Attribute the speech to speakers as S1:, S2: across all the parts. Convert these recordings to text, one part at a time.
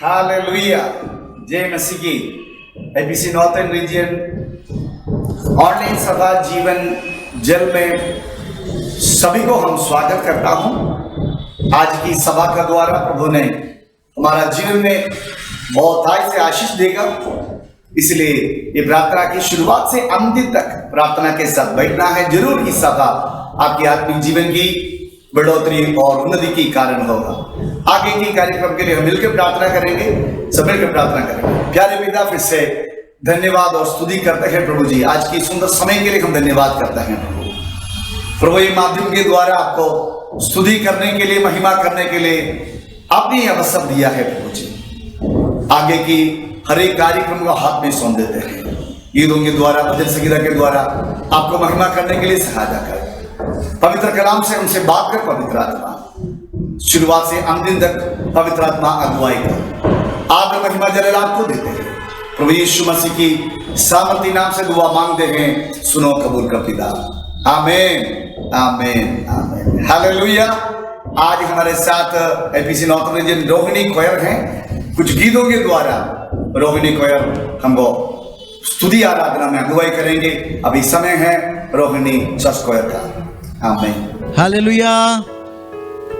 S1: Hallelujah, जय मसीह की। ABC northern reason online सभा जीवन जल में सभी को हम स्वागत करता हूं। आज की सभा का द्वारा प्रभु ने हमारा जीवन में बहुत से आशीष देगा, इसलिए ये प्रार्थना की शुरुआत से अंतिम तक प्रार्थना के साथ बैठना है। जरूर इस सभा आपके आत्मिक जीवन की बढ़ोतरी और उन्नति की कारण होगा। आगे की कार्यक्रम के लिए हम मिलकर प्रार्थना करेंगे, सब मिलकर प्रार्थना करेंगे। प्यारे पिता, फिर से धन्यवाद और स्तुति करते हैं प्रभु जी। आज की सुंदर समय के लिए हम धन्यवाद करते हैं प्रभु। ये माध्यम के द्वारा आपको स्तुति करने के लिए, महिमा करने के लिए आपने अवसर दिया है प्रभु जी। आगे की हर एक कार्यक्रम को हाथ में सौंप देते हैं। गीतों के द्वारा, भजन संगीत के द्वारा आपको महिमा करने के लिए सहायता करें। पवित्र कलाम से हमसे बात कर पवित्र आत्मा, शुरुआत से अंतिम तक पवित्र आत्मा अगुवाई कर। आदर महिमा जलाल आपको देते हैं प्रभु यीशु मसीह की सामर्थी नाम से दुआ मांगते हैं, सुनो कबूल कर पिता। आमीन आमीन आमीन। हालेलुया। आज हमारे साथ एबीसी नॉर्थन रीजन रोहिणी कोयर हैं। कुछ गीतों के द्वारा रोहिणी कोयर हमको स्तुति आराधना में अगुवाई करेंगे। अभी समय है रोहिणी चर्च कोयर का। आमीन।
S2: हालेलुया।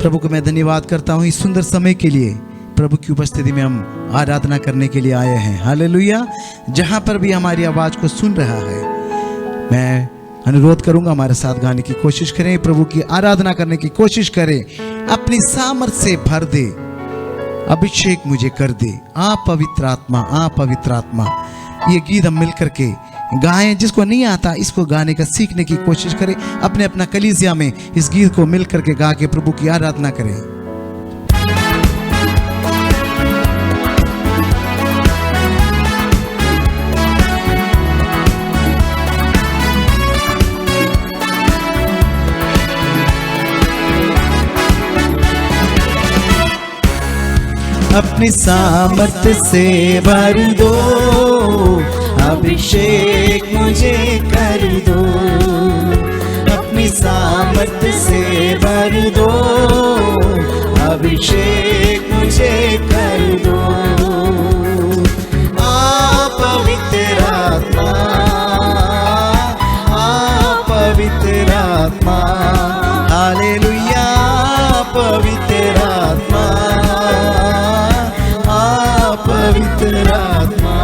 S2: प्रभु को मैं धन्यवाद करता हूँ इस सुंदर समय के लिए। प्रभु की उपस्थिति में हम आराधना करने के लिए आए हैं। हालेलुया। जहाँ पर भी हमारी आवाज़ को सुन रहा है, मैं अनुरोध करूंगा हमारे साथ गाने की कोशिश करें, प्रभु की आराधना करने की कोशिश करें। अपनी सामर्थ से भर दे, अभिषेक मुझे कर दे, आ पवित्र आत्मा, आ पवित्र आत्मा। ये गीत हम मिल करके गाएं। जिसको नहीं आता इसको गाने का सीखने की कोशिश करें। अपने अपना कलीसिया में इस गीत को मिल करके गा के प्रभु की आराधना करें। अपनी सामर्थ से भर दो, अभिषेक मुझे कर दो। अपनी सामर्थ से भर दो, अभिषेक मुझे कर दो। आ पवित्र आत्मा, आ पवित्र आत्मा। हालेलुया। पवित्र आत्मा, आ पवित्र आत्मा।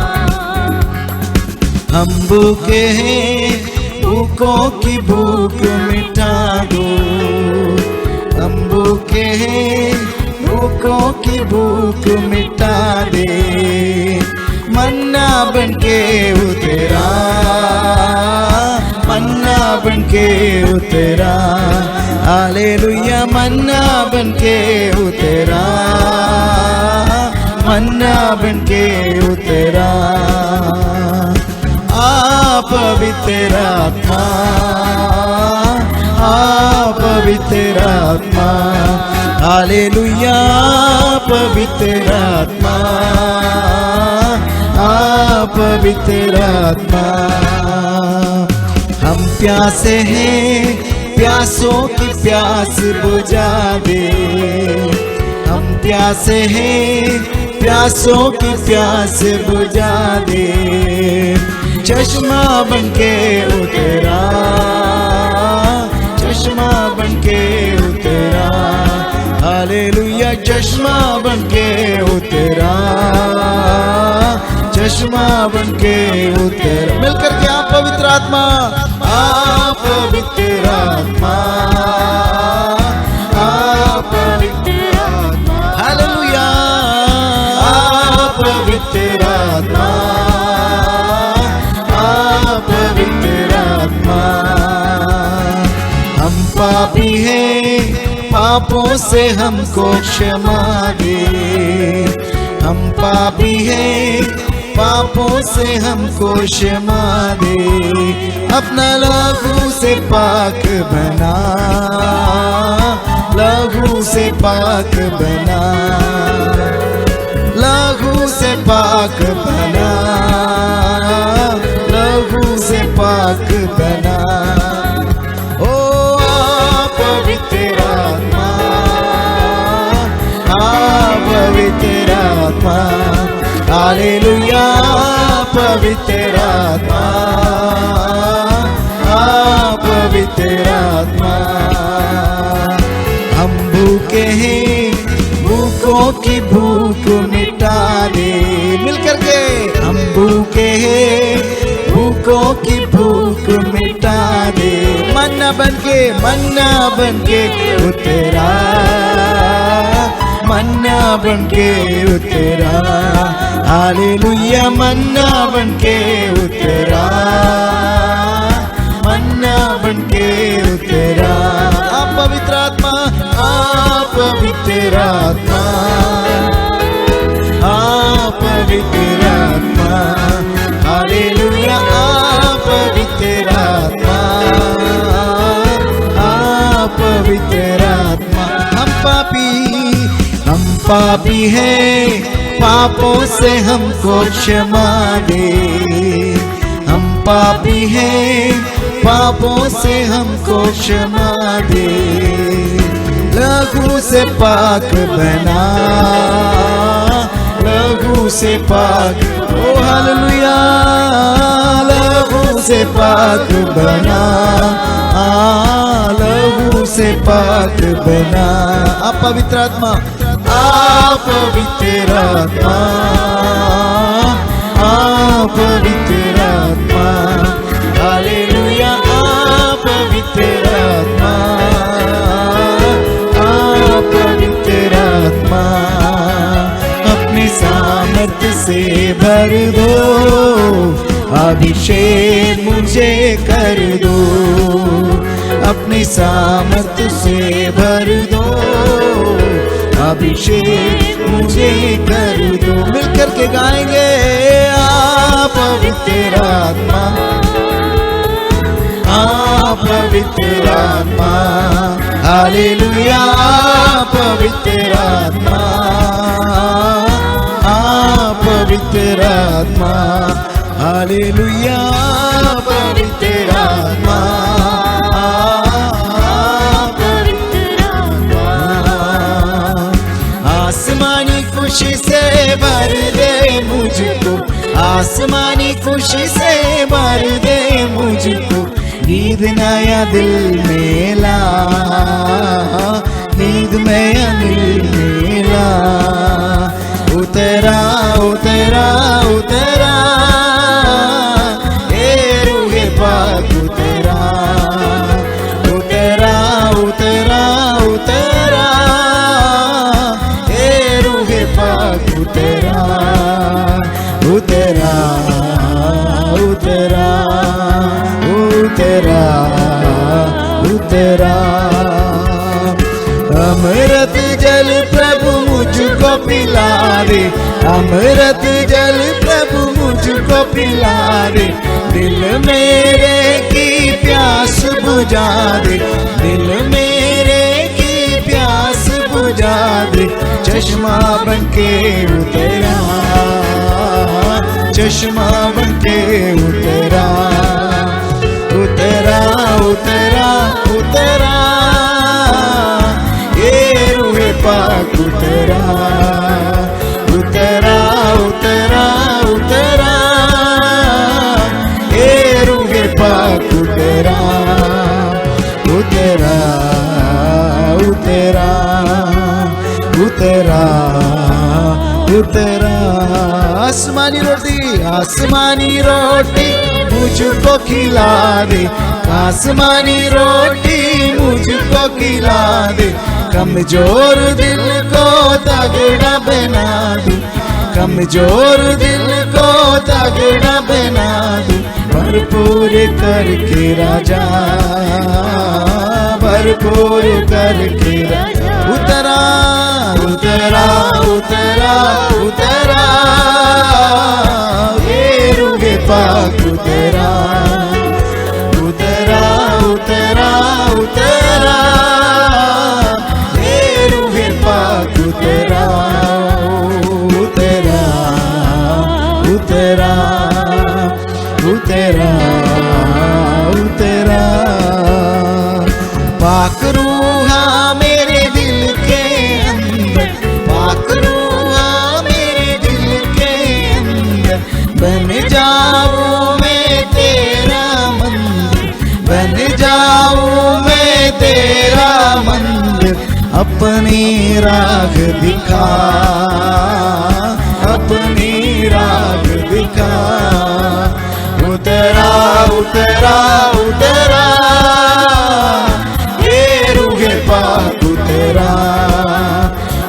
S2: हम भूखे हैं, भूखों की भूख मिटा दो। हम भूखे हैं, भूखों की भूख मिटा दे। मन्ना बनके उतरा, मन्ना बनके उतरा। हालेलुया। मन्ना बनके उतरा, मन्ना बनके उतरा। आ पवित्र आत्मा, आ पवित्र आत्मा। हालेलुया। पवित्र आत्मा, आ पवित्र आत्मा। हम प्यासे हैं, प्यासों की प्यास बुझा दे। हम प्यासे हैं, प्यासों की प्यास बुझा दे। चश्मा बनके उतरा, चश्मा बनके उतरा। हालेलुया। चश्मा बनके उतरा, चश्मा बनके उतरा। मिलकर के आप पवित्र आत्मा, आ पवित्र आत्मा, आ पवित्र आत्मा। हालेलुया। आ पवित्र आत्मा, आ पवित्र आत्मा। हम पापी हैं, पापों से हमको क्षमा दे। हम पापी हैं, पापों से हमको क्षमा दे। अपना लहू से पाक बना, लहू से पाक बना। लहू से पाक बना, लहू से पाक पाक बना। ओ पवित्र आत्मा, पवित्र आत्मा, हालेलुया पवित्र आत्मा, पवित्र आत्मा। हम भूखे हैं, भूखों की भूख मिटा दे। मिलकर के हम भूखे हैं, भूखों की भूख मिटा दे। मन्ना बन के उतरा, मन्ना बन के उतरा, हालेलुया मन्ना बन के उतरा, मन्ना बन के उतरा। आप पवित्र आत्मा, आप पवित्र आत्मा, आप पवित्र आत्मा, हालेलुया आप पवित्र आत्मा, आप पवित्र आत्मा। हम पापी हैं, पापों से हमको क्षमा दे। हम पापी हैं, पापों से हमको क्षमा दे। लहू से पाक बना, लहू से पाक, ओ हालेलुया लहू से पाक बना, लहू से पाक बना। आप पवित्र आत्मा, आप पवित्र आत्मा, आप पवित्र आत्मा, हालेलुया आप पवित्र आत्मा, आप पवित्र आत्मा। अपने सामर्थ्य से भर दो, अभिषेक मुझे कर दो। अपने सामर्थ्य से भर दो, अभिषेक मुझे कर दो। मिलकर के गाएंगे, आप पवित्र आत्मा, आप पवित्र आत्मा, हालेलुया पवित्र आत्मा, आप पवित्र आत्मा, हालेलुया पवित्र आत्मा, आसमानी खुशी से भर दे मुझको, आसमानी खुशी से भर दे मुझको। नींद नया दिल में ला, नींद नया दिल में ला। उतरा उतरा उतरा, ए रूहे पाक उतरा, उतरा उतरा उतरा, ए रूहे पाक उतरा, उतरा उतरा उतरा उतरा। अमृत जल प्रभु मुझको पिला दे, अमृत जल प्रभु मुझको पिला दे। दिल मेरे की प्यास बुझा दे, दिल मेरे की प्यास बुझा दे। चश्मा बनके उतरा, चश्मा बनके उतरा, उतरा उतरा उतरा, ये रूहे पाक उतरा, उतरा उतरा उतरा, ये रूहे पाक उतरा, उतरा उतरा उतरा उतरा। आसमानी रोटी, आसमानी रोटी मुझको खिला दे, आसमानी रोटी मुझको खिला दे। कमजोर दिल को तगड़ा बना दूं, कमजोर दिल को तगड़ा बना दूं। भरपूर करके राजा, भरपूर करके राजा। उतरा उतरा उतरा उतरा, ये रूहे पाक उतरा, उतरा उतरा उतरा, ये रूहे पाक उतरा, उतरा उतरा उतरा अपनी राह दिखा, अपनी राह दिखा। उतरा उतरा उतरा ये रूहे पाक उतरा,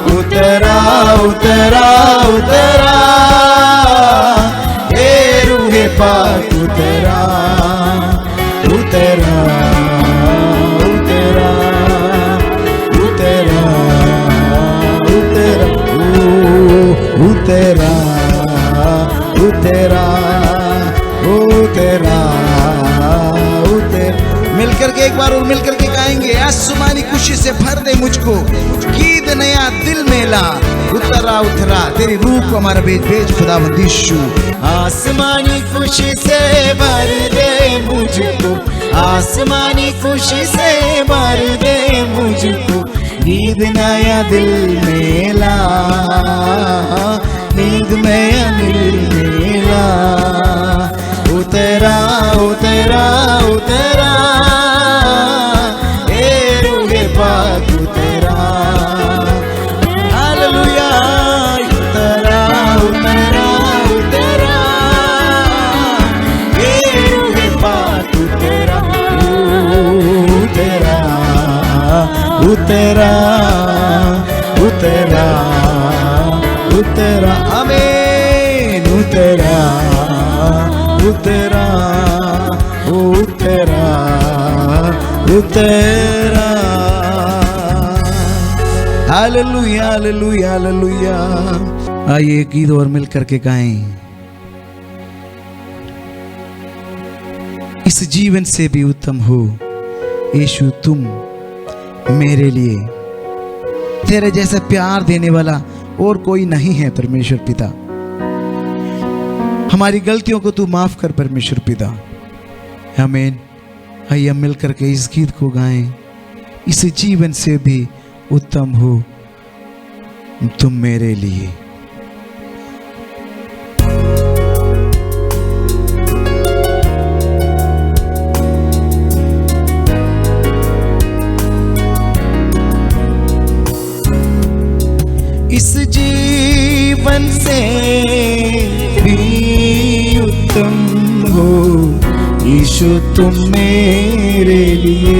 S2: उतरा उतरा उतरा ये रूहे पाक उतरा, उतरा उतरा उतरा उतरा उतरा उतरा उतरा उतरा। मिलकर के एक बार और मिलकर के गाएंगे, आसमानी खुशी से भर दे मुझको, गीत नया दिल में ला। उतरा उतरा तेरी रूह को हमारा भेज भेज खुदावंद यीशु। आसमानी खुशी से भर दे मुझको, आसमानी खुशी से भर दे मुझको, गीत नया दिल में ला, गीत नया दिल में ला। उतरा उतरा उतरा ए रूहे पाक उतरा, हालेलुया। उतरा उतरा उतरा ए रूहे पाक उतरा, उतरा उतरा उतरा उतरा आमीन। उतरा उतरा उतरा उतरा, हालेलुया हालेलुया हालेलुया। आइए एक गीत और मिलकर के गाएं। इस जीवन से भी उत्तम हो यीशु तुम मेरे लिए, तेरे जैसा प्यार देने वाला और कोई नहीं है परमेश्वर पिता। हमारी गलतियों को तू माफ कर परमेश्वर पिता, आमीन। आइए हम मिलकर के इस गीत को गाएं। इस जीवन से भी उत्तम हो तुम मेरे लिए। इस जीवन से भी उत्तम हो यीशु तुम मेरे लिए।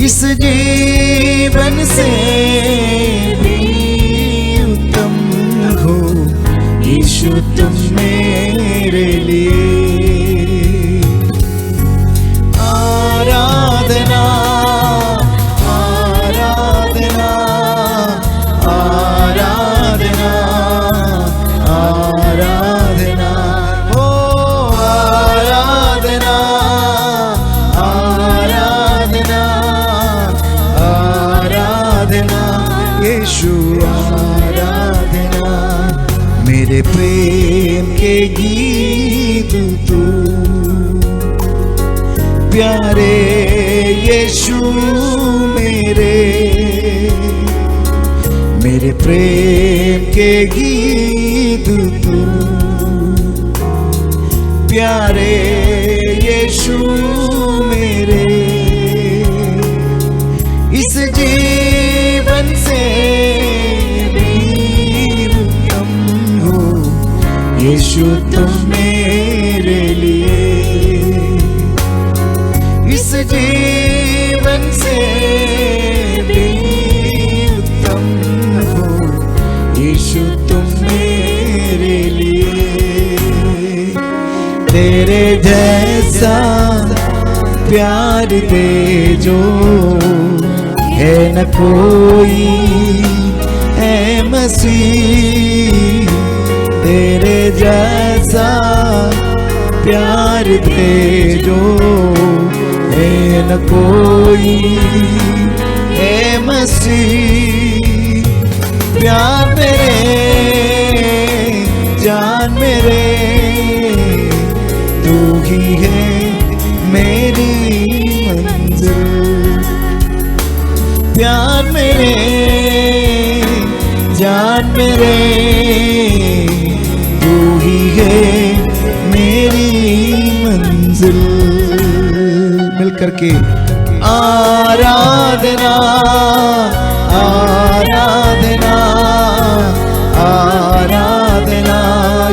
S2: इस जीवन से भी उत्तम हो यीशु तुम मेरे लिए। आराधना आराधना आराधना आराधना ओ आराधना आराधना आराधना यीशु आराधना। मेरे प्रेम के गीत तू प्यारे यीशु मेरे प्रेम के गीत तू प्यारे यीशु मेरे। इस जीवन से भी उत्तम हो यीशु तुम मेरे लिए। इस जीवन से भी उत्तम हो यीशु तुम मेरे लिए। तेरे जैसा प्यार दे जो है न कोई है मसीह। तेरे जैसा प्यार दे जो है न कोई है मसीह। प्यार मेरे जान मेरे तू ही है मेरी मंजिल। प्यार मेरे जान मेरे तू ही है मेरी मंजिल। मिलकर के आराधना आराधना आराधना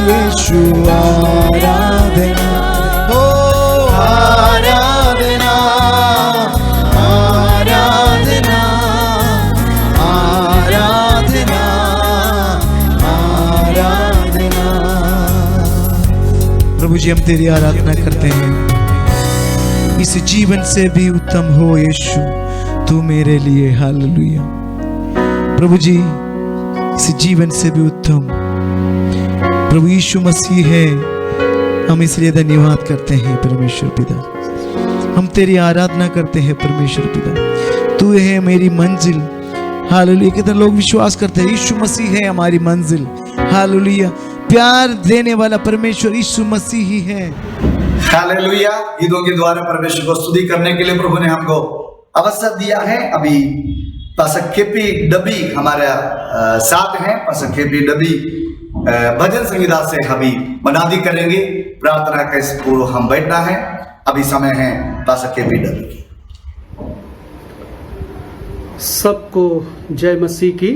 S2: यीशु आराधना ओ आराधना आराधना आराधना आराधना। प्रभु जी हम तेरी आराधना करते हैं। इस जीवन से भी उत्तम हो यीशु तू मेरे लिए। हालेलुया। प्रभु जी इस जीवन से भी उत्तम प्रभु यीशु मसीह है। हम इसलिए धन्यवाद करते हैं परमेश्वर पिता। हम तेरी आराधना करते हैं परमेश्वर पिता। तू है मेरी मंजिल। हालेलुया। कितने लोग विश्वास करते हैं यीशु मसीह है हमारी मंजिल। हालेलुया। प्यार देने वाला परमेश्वर यीशु मसीह ही है।
S1: हालेलुया। गीतों के द्वारा परमेश्वर को स्तुति करने के लिए प्रभु ने हमको अवसर दिया है। अभी पास्टर केपी डबी हमारे साथ हैं। पास्टर केपी डबी भजन संगीता से अभी मनादी करेंगे। प्रार्थना का इस पूर्व हम बैठना है। अभी समय है पास्टर केपी डबी की।
S3: सबको जय मसीह की।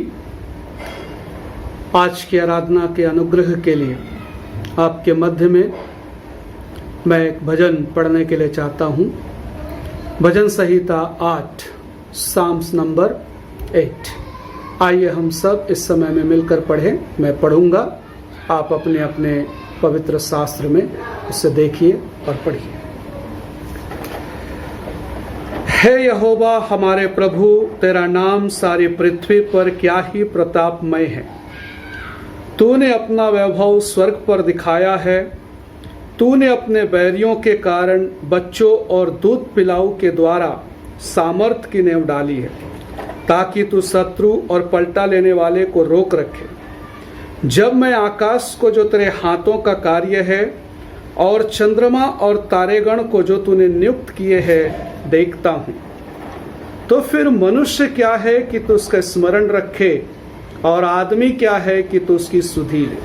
S3: आज की आराधना के अनुग्रह के लिए आपके मध्य में मैं एक भजन पढ़ने के लिए चाहता हूँ। भजन संहिता 8 साम्स नंबर 8। आइए हम सब इस समय में मिलकर पढ़ें। मैं पढ़ूंगा, आप अपने अपने पवित्र शास्त्र में उसे देखिए और पढ़िए। हे यहोवा हमारे प्रभु, तेरा नाम सारी पृथ्वी पर क्या ही प्रतापमय है। तूने अपना वैभव स्वर्ग पर दिखाया है। तूने अपने बैरियों के कारण बच्चों और दूध पिलाऊ के द्वारा सामर्थ की नेव डाली है, ताकि तू शत्रु और पलटा लेने वाले को रोक रखे। जब मैं आकाश को जो तेरे हाथों का कार्य है और चंद्रमा और तारेगण को जो तूने नियुक्त किए हैं देखता हूँ, तो फिर मनुष्य क्या है कि तू उसका स्मरण रखे और आदमी क्या है कि तू उसकी सुधि ले।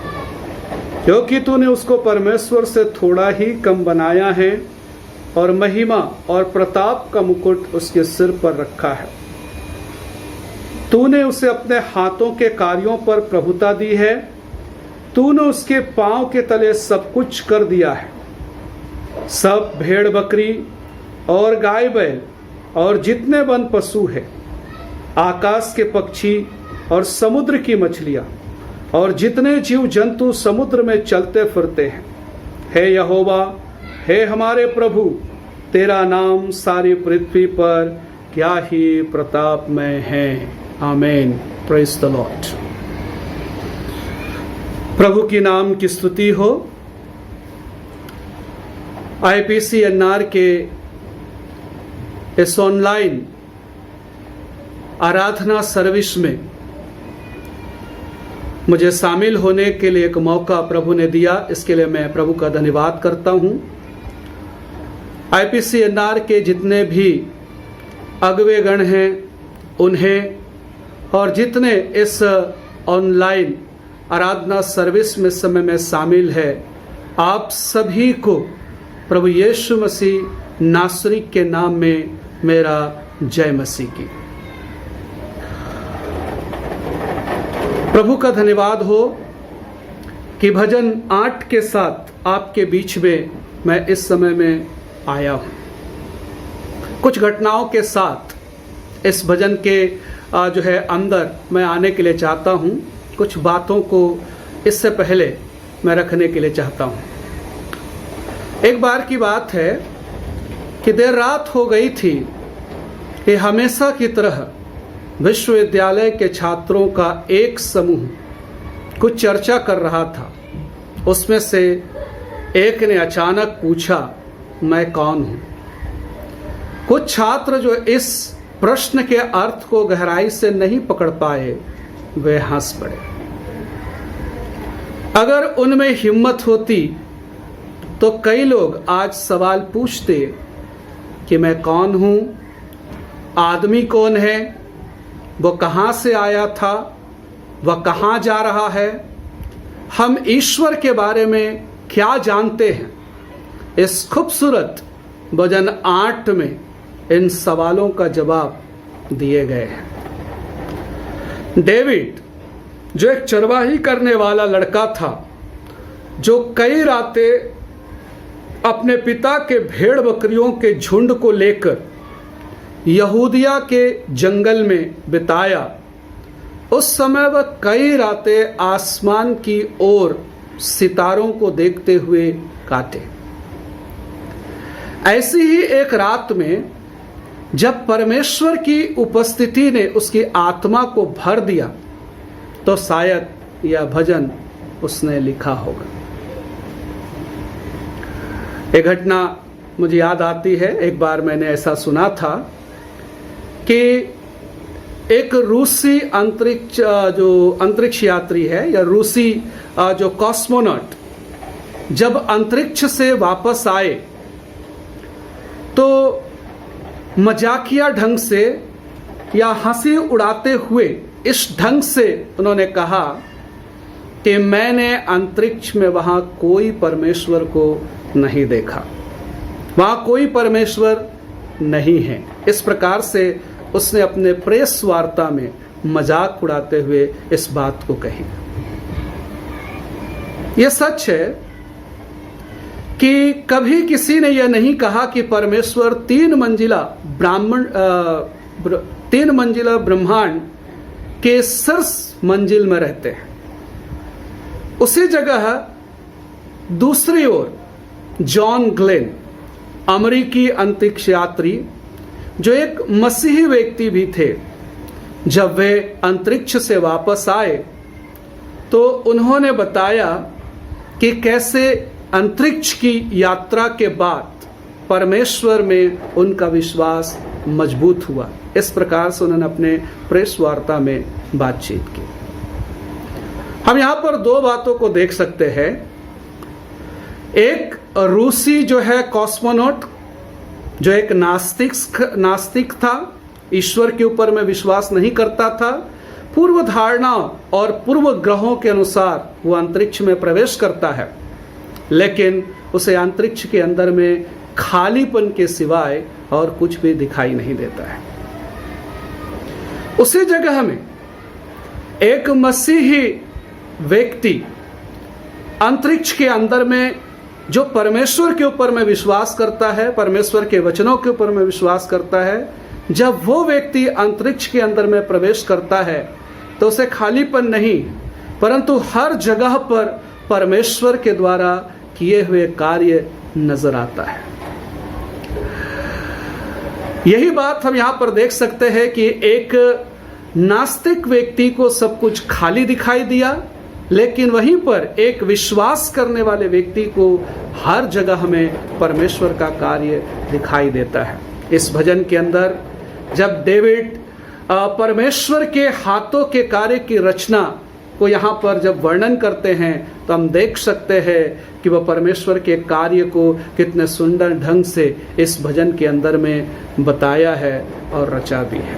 S3: क्योंकि तूने उसको परमेश्वर से थोड़ा ही कम बनाया है और महिमा और प्रताप का मुकुट उसके सिर पर रखा है। तूने उसे अपने हाथों के कार्यों पर प्रभुता दी है। तूने उसके पांव के तले सब कुछ कर दिया है। सब भेड़ बकरी और गाय बैल और जितने वन पशु है, आकाश के पक्षी और समुद्र की मछलियां और जितने जीव जंतु समुद्र में चलते फिरते हैं। हे यहोवा, हे हमारे प्रभु, तेरा नाम सारी पृथ्वी पर क्या ही प्रतापमय है। आमीन। Praise the Lord. प्रभु की नाम की स्तुति हो। IPCNR के इस ऑनलाइन आराधना सर्विस में मुझे शामिल होने के लिए एक मौका प्रभु ने दिया। इसके लिए मैं प्रभु का धन्यवाद करता हूँ। IPCNR के जितने भी अगुवेगण हैं उन्हें और जितने इस ऑनलाइन आराधना सर्विस में समय में शामिल है, आप सभी को प्रभु यीशु मसीह नासरी के नाम में मेरा जय मसीह की। प्रभु का धन्यवाद हो कि भजन 8 के साथ आपके बीच में मैं इस समय में आया हूँ। कुछ घटनाओं के साथ इस भजन के जो है अंदर मैं आने के लिए चाहता हूँ। कुछ बातों को इससे पहले मैं रखने के लिए चाहता हूँ। एक बार की बात है कि देर रात हो गई थी कि हमेशा की तरह विश्वविद्यालय के छात्रों का एक समूह कुछ चर्चा कर रहा था। उसमें से एक ने अचानक पूछा, मैं कौन हूँ? कुछ छात्र जो इस प्रश्न के अर्थ को गहराई से नहीं पकड़ पाए, वे हंस पड़े। अगर उनमें हिम्मत होती तो कई लोग आज सवाल पूछते कि मैं कौन हूँ, आदमी कौन है, वो कहाँ से आया था, वह कहाँ जा रहा है, हम ईश्वर के बारे में क्या जानते हैं। इस खूबसूरत भजन 8 में इन सवालों का जवाब दिए गए हैं। डेविड जो एक चरवाही करने वाला लड़का था, जो कई रातें अपने पिता के भेड़ बकरियों के झुंड को लेकर यहूदिया के जंगल में बिताया, उस समय वह कई रातें आसमान की ओर सितारों को देखते हुए काटे। ऐसी ही एक रात में जब परमेश्वर की उपस्थिति ने उसकी आत्मा को भर दिया, तो शायद यह भजन उसने लिखा होगा। एक घटना मुझे याद आती है। एक बार मैंने ऐसा सुना था कि एक रूसी अंतरिक्ष यात्री है, या रूसी जो कॉस्मोनॉट जब अंतरिक्ष से वापस आए, तो मजाकिया ढंग से या हंसी उड़ाते हुए इस ढंग से उन्होंने कहा कि मैंने अंतरिक्ष में वहां कोई परमेश्वर को नहीं देखा, वहां कोई परमेश्वर नहीं है। इस प्रकार से उसने अपने प्रेस वार्ता में मजाक उड़ाते हुए इस बात को कही। यह सच है कि कभी किसी ने यह नहीं कहा कि परमेश्वर तीन मंजिला ब्रह्मांड के शीर्ष मंजिल में रहते हैं। उसी जगह दूसरी ओर जॉन ग्लेन, अमेरिकी अंतरिक्ष यात्री, जो एक मसीही व्यक्ति भी थे, जब वे अंतरिक्ष से वापस आए तो उन्होंने बताया कि कैसे अंतरिक्ष की यात्रा के बाद परमेश्वर में उनका विश्वास मजबूत हुआ। इस प्रकार से उन्होंने अपने प्रेस वार्ता में बातचीत की। हम यहाँ पर दो बातों को देख सकते हैं। एक रूसी जो है कॉस्मोनॉट, जो एक नास्तिक था, ईश्वर के ऊपर में विश्वास नहीं करता था, पूर्व धारणा और पूर्व ग्रहों के अनुसार वो अंतरिक्ष में प्रवेश करता है, लेकिन उसे अंतरिक्ष के अंदर में खालीपन के सिवाय और कुछ भी दिखाई नहीं देता है। उसी जगह में एक मसीही व्यक्ति अंतरिक्ष के अंदर में जो परमेश्वर के ऊपर में विश्वास करता है, परमेश्वर के वचनों के ऊपर में विश्वास करता है, जब वो व्यक्ति अंतरिक्ष के अंदर में प्रवेश करता है तो उसे खालीपन नहीं, परंतु हर जगह पर परमेश्वर के द्वारा किए हुए कार्य नजर आता है। यही बात हम यहां पर देख सकते हैं कि एक नास्तिक व्यक्ति को सब कुछ खाली दिखाई दिया, लेकिन वहीं पर एक विश्वास करने वाले व्यक्ति को हर जगह में परमेश्वर का कार्य दिखाई देता है। इस भजन के अंदर जब डेविड परमेश्वर के हाथों के कार्य की रचना को यहाँ पर जब वर्णन करते हैं, तो हम देख सकते हैं कि वह परमेश्वर के कार्य को कितने सुंदर ढंग से इस भजन के अंदर में बताया है और रचा भी है।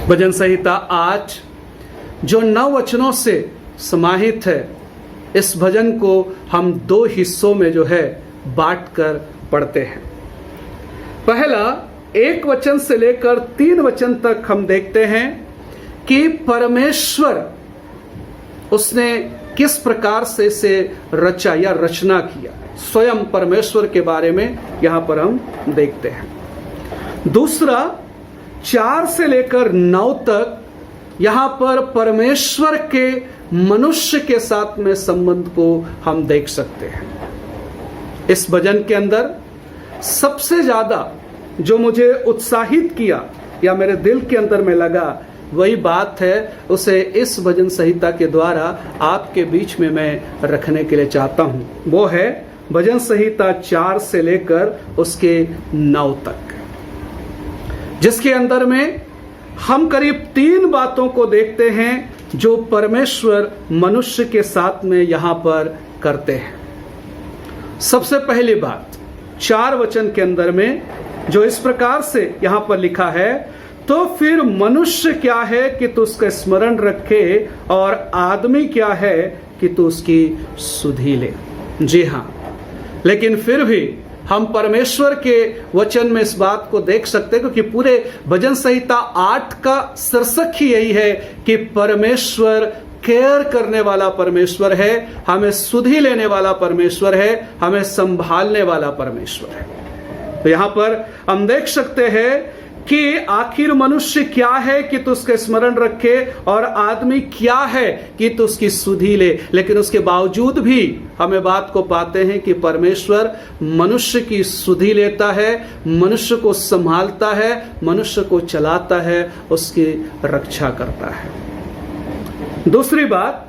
S3: भजन संहिता आज जो 9 वचनों से समाहित है, इस भजन को हम 2 हिस्सों में जो है बांट कर पढ़ते हैं। पहला 1 वचन से लेकर 3 वचन तक हम देखते हैं कि परमेश्वर उसने किस प्रकार से इसे रचा या रचना किया। स्वयं परमेश्वर के बारे में यहां पर हम देखते हैं। दूसरा 4 से लेकर 9 तक यहां पर परमेश्वर के मनुष्य के साथ में संबंध को हम देख सकते हैं। इस भजन के अंदर सबसे ज्यादा जो मुझे उत्साहित किया या मेरे दिल के अंदर में लगा, वही बात है, उसे इस भजन संहिता के द्वारा आपके बीच में मैं रखने के लिए चाहता हूं। वो है भजन संहिता 4 से लेकर उसके 9 तक, जिसके अंदर में हम करीब 3 बातों को देखते हैं जो परमेश्वर मनुष्य के साथ में यहां पर करते हैं। सबसे पहली बात 4 वचन के अंदर में जो इस प्रकार से यहां पर लिखा है, तो फिर मनुष्य क्या है कि तू उसका स्मरण रखे, और आदमी क्या है कि तू उसकी सुधि ले। जी हां, लेकिन फिर भी हम परमेश्वर के वचन में इस बात को देख सकते हैं, क्योंकि पूरे भजन संहिता 8 का शीर्षक ही यही है कि परमेश्वर केयर करने वाला परमेश्वर है, हमें सुधि लेने वाला परमेश्वर है, हमें संभालने वाला परमेश्वर है। तो यहां पर हम देख सकते हैं कि आखिर मनुष्य क्या है कि तू उसके स्मरण रखे, और आदमी क्या है कि तू उसकी सुधि ले। लेकिन उसके बावजूद भी हमें बात को पाते हैं कि परमेश्वर मनुष्य की सुधि लेता है, मनुष्य को संभालता है, मनुष्य को चलाता है, उसकी रक्षा करता है। दूसरी बात,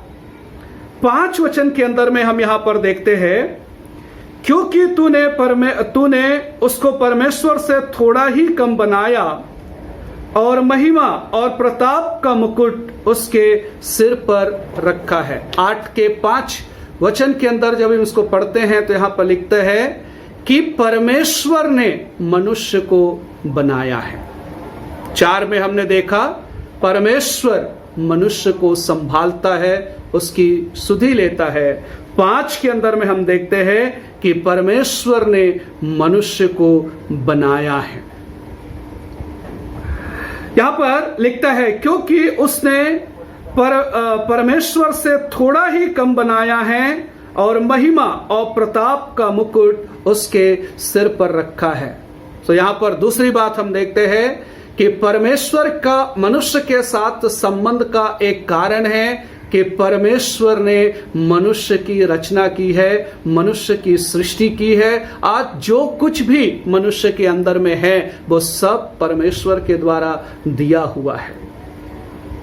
S3: 5 वचन के अंदर में हम यहां पर देखते हैं, क्योंकि तूने उसको परमेश्वर से थोड़ा ही कम बनाया और महिमा और प्रताप का मुकुट उसके सिर पर रखा है। 8 के 5 वचन के अंदर जब हम इसको पढ़ते हैं तो यहां पर लिखते हैं कि परमेश्वर ने मनुष्य को बनाया है। 4 में हमने देखा परमेश्वर मनुष्य को संभालता है, उसकी सुधि लेता है। 5 के अंदर में हम देखते हैं कि परमेश्वर ने मनुष्य को बनाया है। यहां पर लिखता है क्योंकि उसने परमेश्वर से थोड़ा ही कम बनाया है और महिमा और प्रताप का मुकुट उसके सिर पर रखा है। तो यहां पर दूसरी बात हम देखते हैं कि परमेश्वर का मनुष्य के साथ संबंध का एक कारण है कि परमेश्वर ने मनुष्य की रचना की है, मनुष्य की सृष्टि की है। आज जो कुछ भी मनुष्य के अंदर में है वो सब परमेश्वर के द्वारा दिया हुआ है।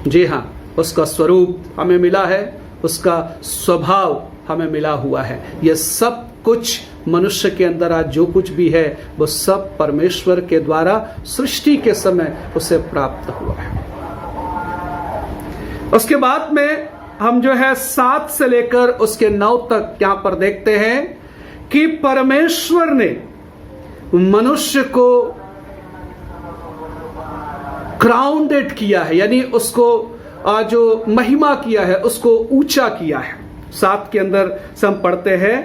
S3: जी हाँ, उसका स्वरूप हमें मिला है, उसका स्वभाव हमें मिला हुआ है। यह सब कुछ मनुष्य के अंदर आज जो कुछ भी है वो सब परमेश्वर के द्वारा सृष्टि के समय उसे प्राप्त हुआ है। उसके बाद में हम जो है 7 से लेकर उसके 9 तक यहां पर देखते हैं कि परमेश्वर ने मनुष्य को क्राउंडेड किया है, यानी उसको जो महिमा किया है उसको ऊंचा किया है। 7 के अंदर हम पढ़ते हैं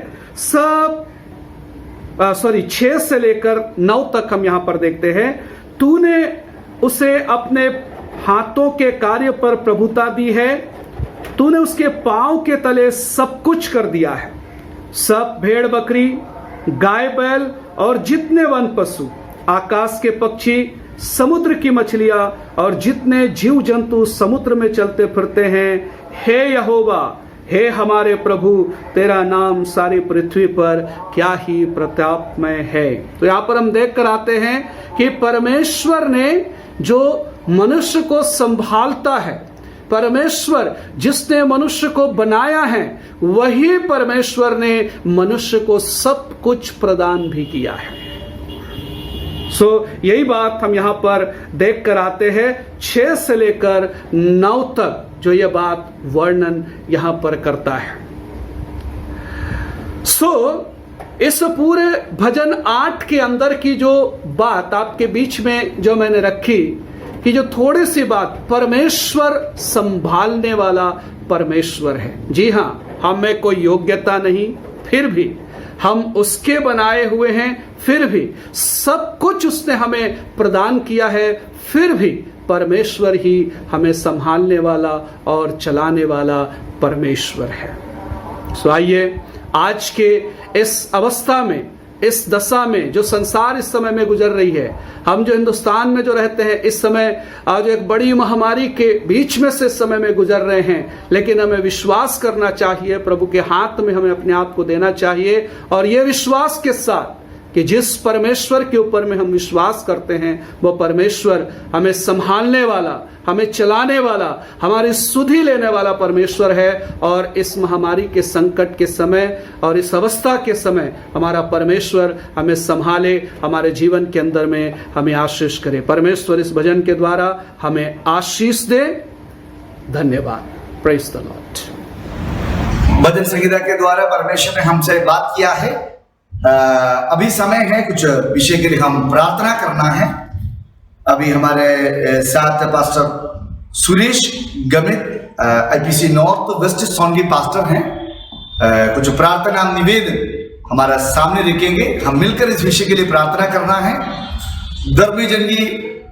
S3: 6 से लेकर 9 तक हम यहां पर देखते हैं, तूने उसे अपने हाथों के कार्य पर प्रभुता दी है, तूने उसके पांव के तले सब कुछ कर दिया है। सब भेड़ बकरी, गाय बैल और जितने वन पशु, आकाश के पक्षी, समुद्र की मछलियां और जितने जीव जंतु समुद्र में चलते फिरते हैं, हे यहोवा, हे हमारे प्रभु, तेरा नाम सारी पृथ्वी पर क्या ही प्रतापमय है। तो यहां पर हम देख कर आते हैं कि परमेश्वर ने जो मनुष्य को संभालता है, परमेश्वर जिसने मनुष्य को बनाया है, वही परमेश्वर ने मनुष्य को सब कुछ प्रदान भी किया है। यही बात हम यहां पर देख कर आते हैं 6 से लेकर 9 तक, जो यह बात वर्णन यहां पर करता है। इस पूरे भजन 8 के अंदर की जो बात आपके बीच में जो मैंने रखी कि जो थोड़ी सी बात, परमेश्वर संभालने वाला परमेश्वर है। जी हां, हमें कोई योग्यता नहीं, फिर भी हम उसके बनाए हुए हैं, फिर भी सब कुछ उसने हमें प्रदान किया है, फिर भी परमेश्वर ही हमें संभालने वाला और चलाने वाला परमेश्वर है। आइए आज के इस अवस्था में, इस दशा में जो संसार इस समय में गुजर रही है, हम जो हिंदुस्तान में जो रहते हैं इस समय आज एक बड़ी महामारी के बीच में से इस समय में गुजर रहे हैं, लेकिन हमें विश्वास करना चाहिए, प्रभु के हाथ में हमें अपने आप को देना चाहिए, और ये विश्वास के साथ कि जिस परमेश्वर के ऊपर में हम विश्वास करते हैं वो परमेश्वर हमें संभालने वाला, हमें चलाने वाला, हमारी सुधि लेने वाला परमेश्वर है। और इस महामारी के संकट के समय और इस अवस्था के समय हमारा परमेश्वर हमें संभाले, हमारे जीवन के अंदर में हमें आशीष करे। परमेश्वर इस भजन के द्वारा हमें आशीष दे। धन्यवाद। Praise the Lord.
S1: भजन संगीता के द्वारा परमेश्वर ने हमसे बात किया है। अभी समय है कुछ विषय के लिए हम प्रार्थना करना है। अभी हमारे साथ pastor Suresh Gamit IPC north west zone के पास्टर हैं। कुछ प्रार्थना निवेदन हमारा सामने रखेंगे। हम मिलकर इस विषय के लिए प्रार्थना करना है। धर्मी जन की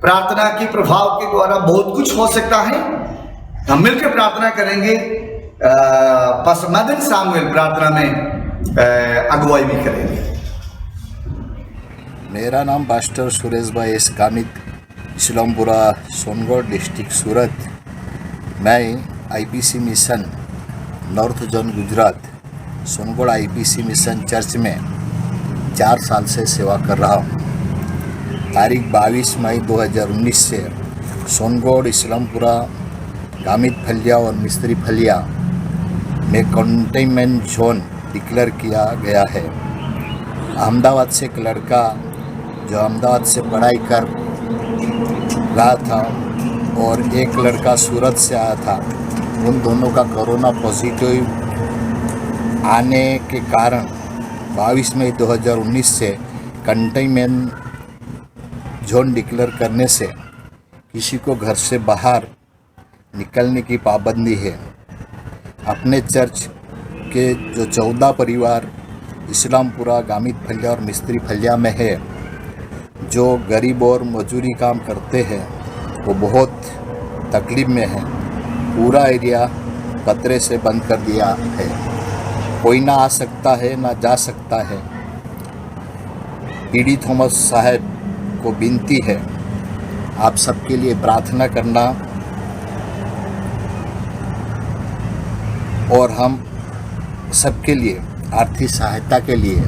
S1: प्रार्थना के प्रभाव के द्वारा बहुत कुछ हो सकता है। हम मिलकर प्रार्थना करेंगे। पास्टर मदन सामुएल प्रार्थना में अगुवाई भी करेंगे।
S4: मेरा नाम पास्टर सुरेश भाई एस कामित, इस्लामपुरा सोनगढ़ डिस्ट्रिक्ट सूरत। मैं IPC mission north zone Gujarat Songadh IPC mission church में 4 साल से सेवा कर रहा हूँ। तारीख 22 मई 2019 से सोनगढ़, इस्लामपुरा, गामित फलिया और मिस्त्री फलिया में कंटेनमेंट जोन डिक्लेयर किया गया है। अहमदाबाद से एक लड़का जो अहमदाबाद से पढ़ाई कर रहा था और एक लड़का सूरत से आया था, उन दोनों का कोरोना पॉजिटिव आने के कारण 22 मई 2019 से कंटेनमेंट जोन डिक्लेयर करने से किसी को घर से बाहर निकलने की पाबंदी है। अपने चर्च के जो 14 परिवार इस्लामपुरा, गामित फलिया और मिस्त्री फलिया में है, जो गरीब और मजदूरी काम करते हैं, वो बहुत तकलीफ में है। पूरा एरिया खतरे से बंद कर दिया है। कोई ना आ सकता है ना जा सकता है। पीडी थॉमस साहब को विनती है आप सबके लिए प्रार्थना करना, और हम सबके लिए आर्थिक सहायता के लिए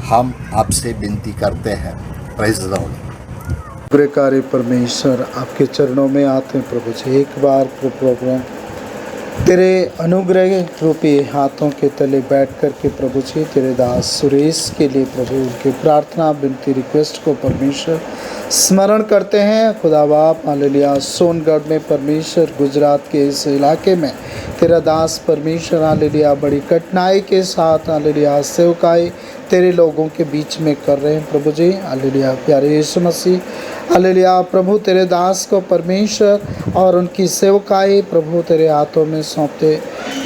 S4: हम आपसे विनती करते हैं। Praise the Lord.
S5: प्रेकारी परमेश्वर, आपके चरणों में आते हैं प्रभु जी। एक बार प्रभु तेरे अनुग्रह रूपी हाथों के तले बैठ कर के प्रभु जी तेरे दास सुरेश के लिए प्रभु उनकी प्रार्थना, विनती, रिक्वेस्ट को परमेश्वर स्मरण करते हैं। खुदा बाप हालेलुया। सोनगढ़ में परमेश्वर, गुजरात के इस इलाके में तेरा दास परमेश्वर हालेलुया बड़ी कठिनाई के साथ हालेलुया सेवकाई तेरे लोगों के बीच में कर रहे हैं प्रभु जी। हालेलुया। प्यारे यीशु मसीह हालेलुया प्रभु तेरे दास को परमेश्वर और उनकी सेवकाई प्रभु तेरे हाथों में सौंपते।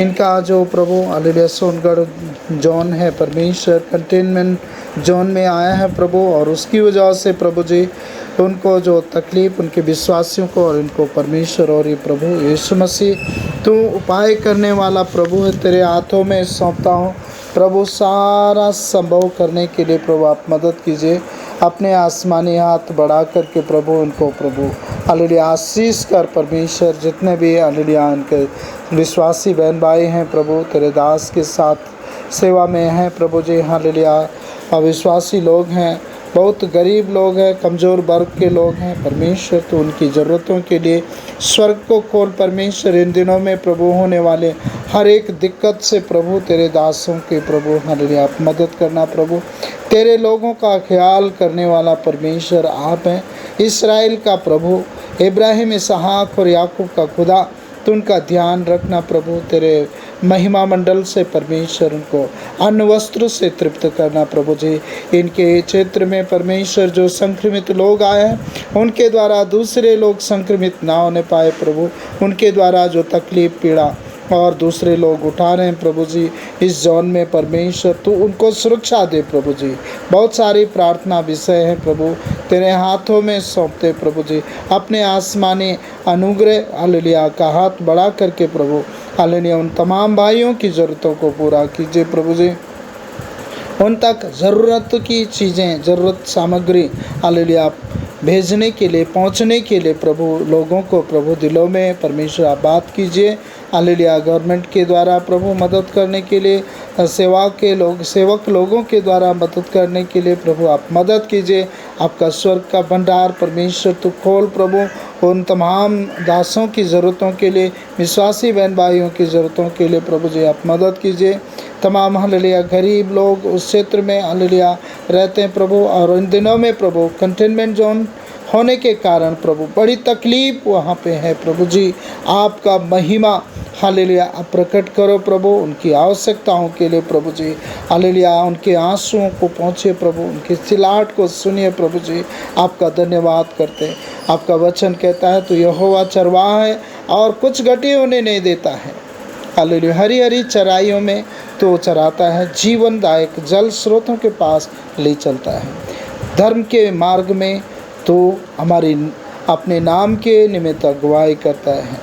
S5: इनका जो प्रभु हालेलुया सोनगढ़ जोन है परमेश्वर कंटेनमेंट जोन में आया है प्रभु, और उसकी वजह से प्रभु जी उनको जो तकलीफ़ उनके विश्वासियों को और इनको परमेश्वर और ये प्रभु यीशु मसीह तू उपाय करने वाला प्रभु है, तेरे हाथों में सौंपता हूँ प्रभु। सारा संभव करने के लिए प्रभु आप मदद कीजिए। अपने आसमानी हाथ बढ़ा करके प्रभु उनको प्रभु हालेलुया आशीष कर परमेश्वर। जितने भी हालेलुया उनके विश्वासी बहन भाई हैं प्रभु तेरे दास के साथ सेवा में हैं प्रभु जी हालेलुया। अविश्वासी लोग हैं, बहुत गरीब लोग हैं, कमज़ोर वर्ग के लोग हैं परमेश्वर। तो उनकी ज़रूरतों के लिए स्वर्ग को खोल परमेश्वर। इन दिनों में प्रभु होने वाले हर एक दिक्कत से प्रभु तेरे दासों के प्रभु हालेलुया आप मदद करना प्रभु। तेरे लोगों का ख्याल करने वाला परमेश्वर आप हैं। इस्राएल का प्रभु, इब्राहिम, इसहाक और याकूब का खुदा, तो उनका ध्यान रखना प्रभु। तेरे महिमा मंडल से परमेश्वर उनको अन्न वस्त्र से तृप्त करना प्रभु जी। इनके क्षेत्र में परमेश्वर जो संक्रमित लोग आए हैं उनके द्वारा दूसरे लोग संक्रमित ना होने पाए प्रभु। उनके द्वारा जो तकलीफ, पीड़ा और दूसरे लोग उठा रहे हैं प्रभु जी इस जोन में परमेश्वर, तो उनको सुरक्षा दे प्रभु जी। बहुत सारी प्रार्थना विषय हैं प्रभु, तेरे हाथों में सौंपते प्रभु जी। अपने आसमानी अनुग्रह हालेलुया का हाथ बढ़ा करके प्रभु हालेलुया उन तमाम भाइयों की ज़रूरतों को पूरा कीजिए प्रभु जी। उन तक ज़रूरत की चीज़ें, ज़रूरत सामग्री हालेलुया भेजने के लिए, पहुंचने के लिए प्रभु लोगों को प्रभु दिलों में परमेश्वर आप बात कीजिए हालेलुया। गवर्नमेंट के द्वारा प्रभु मदद करने के लिए, सेवा के लोग, सेवक लोगों के द्वारा मदद करने के लिए प्रभु आप मदद कीजिए। आपका स्वर्ग का भंडार परमेश्वर तो खोल प्रभु। उन तमाम दासों की ज़रूरतों के लिए, विश्वासी बहन भाइयों की ज़रूरतों के लिए प्रभु जी आप मदद कीजिए। तमाम हालेलुया गरीब लोग उस क्षेत्र में हालेलुया रहते हैं प्रभु, और इन दिनों में प्रभु कंटेनमेंट जोन होने के कारण प्रभु बड़ी तकलीफ वहाँ पे है प्रभु जी। आपका महिमा हालेलुया आप प्रकट करो प्रभु उनकी आवश्यकताओं के लिए प्रभु जी हालेलुया। उनके आंसुओं को पहुँचे प्रभु, उनकी चिल्लाहट को सुनिए प्रभु जी। आपका धन्यवाद करते हैं। आपका वचन कहता है तो यहोवा चरवाहा है और कुछ घटी होने नहीं देता है। हालेलुया। हरी हरी चराइयों में तो चराता है, जीवनदायक जल स्रोतों के पास ले चलता है। धर्म के मार्ग में तो हमारी अपने नाम के निमित्त अगुवाई करता है।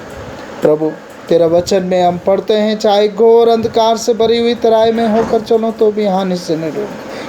S5: प्रभु तेरा वचन में हम पढ़ते हैं, चाहे घोर अंधकार से भरी हुई तराई में होकर चलो तो भी हानि से न डरो,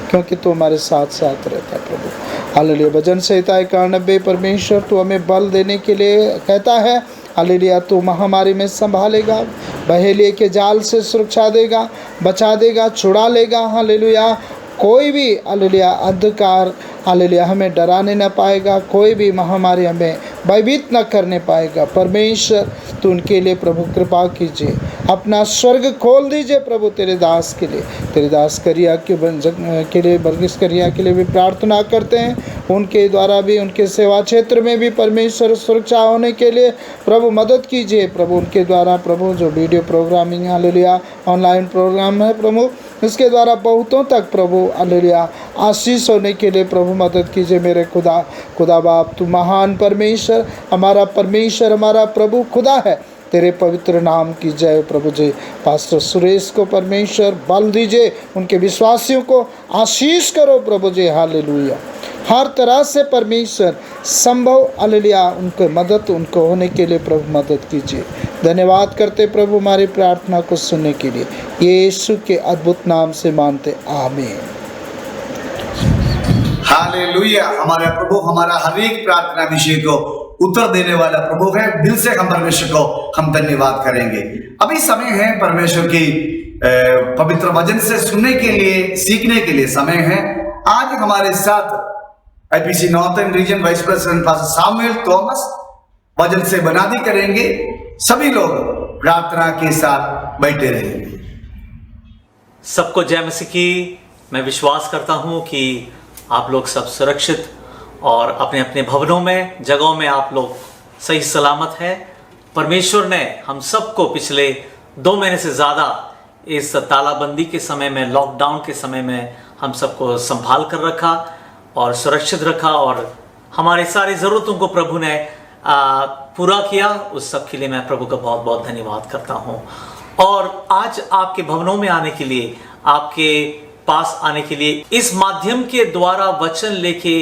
S5: क्योंकि तू हमारे साथ साथ रहता है। प्रभु हालेलुया। भजन संहिता 91, परमेश्वर तू हमें बल देने के लिए कहता है। हालेलुया। तू महामारी में संभालेगा, बहेलिए के जाल से सुरक्षा देगा, बचा देगा, छुड़ा लेगा। हालेलुया। कोई भी हालेलुया अंधकार हालेलुया हमें डराने न पाएगा, कोई भी महामारी हमें भयभीत न करने पाएगा। परमेश्वर तो उनके लिए प्रभु कृपा कीजिए, अपना स्वर्ग खोल दीजिए प्रभु तेरे दास के लिए। तेरे दास करिया के लिए बरगिस करिया के लिए भी प्रार्थना करते हैं, उनके द्वारा भी उनके सेवा क्षेत्र में भी परमेश्वर सुरक्षा होने के लिए प्रभु मदद कीजिए। प्रभु उनके द्वारा प्रभु जो video programming hallelujah online program है प्रभु, इसके द्वारा बहुतों तक प्रभु हालेलुया आशीष होने के लिए प्रभु मदद कीजिए। मेरे खुदा बाप तू महान परमेश्वर, हमारा परमेश्वर, हमारा प्रभु खुदा है। तेरे पवित्र नाम की जय प्रभु जी। पास्टर सुरेश को परमेश्वर बल दीजिए, उनके विश्वासियों को आशीष करो प्रभु जी। हालेलुया। हर तरह से परमेश्वर संभव हालेलुया उनको मदद उनको होने के लिए प्रभु मदद कीजिए। धन्यवाद करते प्रभु हमारी प्रार्थना को सुनने के लिए, यीशु के अद्भुत नाम से मानते, आमीन।
S1: हालेलुया। हमारा प्रभु हमारा हर एक प्रार्थना विषय को उत्तर देने वाला प्रभु है। दिल से हम परमेश्वर को हम धन्यवाद करेंगे। अभी समय है परमेश्वर की पवित्र वचन से सुनने के लिए, सीखने के लिए समय है। आज हमारे साथ IPC northern region vice president pastor Samuel Thomas वचन से बनादी करेंगे। सभी लोग प्रार्थना के साथ बैठे रहेंगे।
S6: सबको जय मसीह की। मैं विश्वास करता हूं कि आप लोग सब सुरक्षित और अपने अपने भवनों में, जगहों में आप लोग सही सलामत हैं। परमेश्वर ने हम सबको पिछले 2 महीने से ज़्यादा इस तालाबंदी के समय में, लॉकडाउन के समय में हम सबको संभाल कर रखा और सुरक्षित रखा, और हमारी सारी ज़रूरतों को प्रभु ने पूरा किया। उस सब के लिए मैं प्रभु का बहुत बहुत धन्यवाद करता हूँ। और आज आपके भवनों में आने के लिए, आपके पास आने के लिए, इस माध्यम के द्वारा वचन लेके